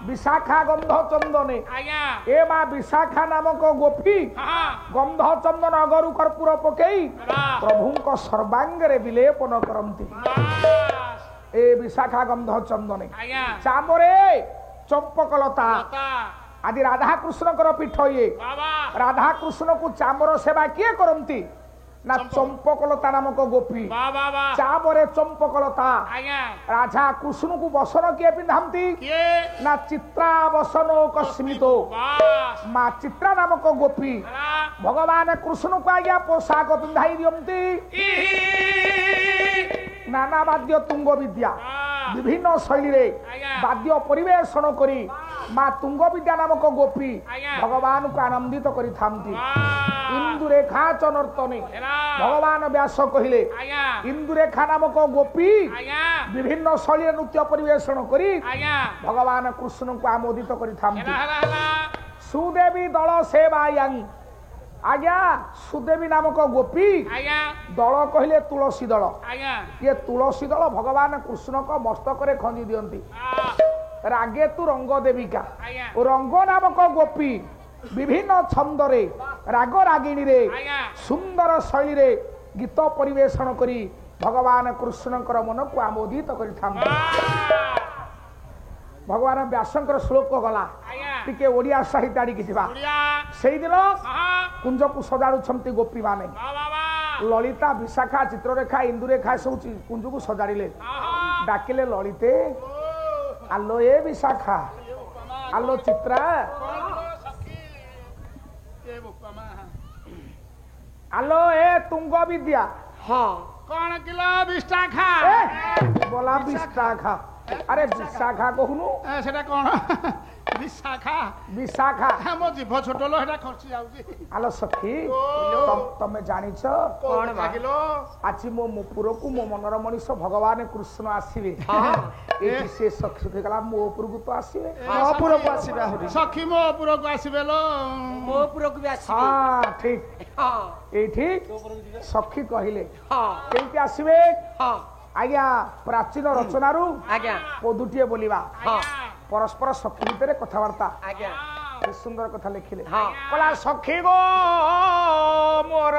ବିଶାଖା ଗନ୍ଧ ଚନ୍ଦନେ ଆଜ୍ଞା ଏ ମା ବିଶାଖା ନାମକ ଗୋପୀ ହଁ ଗନ୍ଧ ଚନ୍ଦନ ଅଗରୁ କର୍ପୂର ପକେଇ ବାଃ ପ୍ରଭୁଙ୍କ ସର୍ବାଙ୍ଗରେ ବିଲେପନ କରନ୍ତି ବାସ୍ ଏ ବିଶାଖା ଗନ୍ଧ ଚନ୍ଦନେ ଆଜ୍ଞା ଚାମରେ ଚମ୍ପକଲତା ଲତା ଆଜି ରାଧାକୃଷ୍ଣଙ୍କର ପୀଠ ଇଏ ବାବା ରାଧାକୃଷ୍ଣଙ୍କୁ ଚାମର ସେବା କିଏ କରନ୍ତି ନା ଚମ୍ପକଲତା ନାମକ ଗୋପୀ ବାବା ବାଃ ଚାମରେ ଚମ୍ପକଲତା ଆଜ୍ଞା ରାଧା କୃଷ୍ଣଙ୍କୁ ବସନ କିଏ ପିନ୍ଧାନ୍ତି କିଏ ନା ଚିତ୍ରା ବସନ କସ୍ମିତ ବାସ୍ ମା ଚିତ୍ରା ନାମକ ଗୋପୀ ହେଲା ଭଗବାନ କୃଷ୍ଣଙ୍କୁ ଆଜ୍ଞା ପୋଷାକ ପିନ୍ଧାଇ ଦିଅନ୍ତି ନାନା ବାଦ୍ୟ ତୁଙ୍ଗ ବିଦ୍ୟା ବାଃ ବିଭିନ୍ନ ଶୈଳୀରେ ଆଜ୍ଞା ବାଦ୍ୟ ପରିବେଷଣ କରି ମା ତୁଙ୍ଗ ବିଦ୍ୟା ନାମକ ଗୋପୀ ଭଗବାନଙ୍କୁ ଆନନ୍ଦିତ କରିଥାନ୍ତି। ଇନ୍ଦୁରେଖା ଚନର୍ତ୍ତନୀ ଭଗବାନ ବ୍ୟାସ କହିଲେ ଇନ୍ଦୁରେଖା ନାମକ ଗୋପୀ ବିଭିନ୍ନ ଶୈଳୀରେ ନୃତ୍ୟ ପରିବେଷଣ କରି ଭଗବାନ କୃଷ୍ଣଙ୍କୁ ଆମୋଦିତ କରିଥାନ୍ତି। ସୁଦେବୀ ଦଳ ସେବାୟଂ ଆଜ୍ଞା ସୁଦେବୀ ନାମକ ଗୋପୀ ଦଳ କହିଲେ ତୁଳସୀ ଦଳ। ଇଏ ତୁଳସୀ ଦଳ ଭଗବାନ କୃଷ୍ଣଙ୍କ ମସ୍ତକରେ ଖଞ୍ଜି ଦିଅନ୍ତି। ରାଗେ ତୁ ରଙ୍ଗ ଦେବିକା ରଙ୍ଗ ନାମକ ଗୋପୀ ବିଭିନ୍ନ ଛନ୍ଦରେ ରାଗ ରାଗିଣୀରେ ସୁନ୍ଦର ଶୈଳୀରେ ଗୀତ ପରିବେଷଣ କରି ଭଗବାନ କୃଷ୍ଣଙ୍କର ମନକୁ ଆମୋଦିତ କରିଥାନ୍ତି। ଭଗବାନ ବ୍ୟାସଙ୍କର ଶ୍ଲୋକ ଗଲା ଟିକେ ଓଡ଼ିଆ ସାହିତ୍ୟ ଆଡ଼ିକି ଯିବା। ସେଇଦିନ କୁଞ୍ଜକୁ ସଜାଡୁଛନ୍ତି ଗୋପୀ ମାନେ ଲଳିତା ବିଶାଖା ଚିତ୍ରରେଖା ଇନ୍ଦୁରେଖା ସବୁ କୁଞ୍ଜକୁ ସଜାଡ଼ିଲେ। ଡାକିଲେ ଲଳିତେ ଆଲୋ ଏ ବିଶାଖା ଆଲୋ ଚିତ୍ରା ଆଲୋ ଏ ତୁଙ୍ଗ ବିଦ୍ୟା କଣ କିଲୋ ବିଶାଖା ବୋଲା ବିଶାଖା ଆରେ ବିଶାଖା କହୁନୁ ସେଟା କଣ ବିଶାଖା ବିଶାଖା ମୋ ଜିଭ ଛୋଟ लो ସେଟା ଖର୍ଚ୍ଚି ଯାଉଛି। ଆଲୋ ସଖୀ ତମେ ଜାଣିଛ ଆଜି ମୋ ପୁରକୁ ମୋ ମନର ମଣିଷ ଭଗବାନ କୃଷ୍ଣ ଆସିବେ। ଏଇଠି ସେ ସଖୀ ଗଲା ମୋ ଉପରକୁ ତ ଆସିବେ ମୋ ଉପରକୁ ଆସିବେ ଆହୁରି ସଖୀ ମୋ ଉପରକୁ ଆସିବେ ଲୋ ମୋ ଉପରକୁ ବି ଆସିବେ। ହଁ ଠିକ ଏଇଠି ସଖୀ କହିଲେ କେମିତି ଆସିବେ ଆଜ୍ଞା ପ୍ରାଚୀନ ରଚନାରୁ ଆଜ୍ଞା ପଦୁଟିଏ ବୋଲିବା ହଁ ପରସ୍ପର ସଖୀ ଭିତରେ କଥାବାର୍ତ୍ତା ଆଜ୍ଞା ସୁନ୍ଦର କଥା ଲେଖିଲେ ହଁ କହିଲା ସଖୀ ଗୋ ମୋର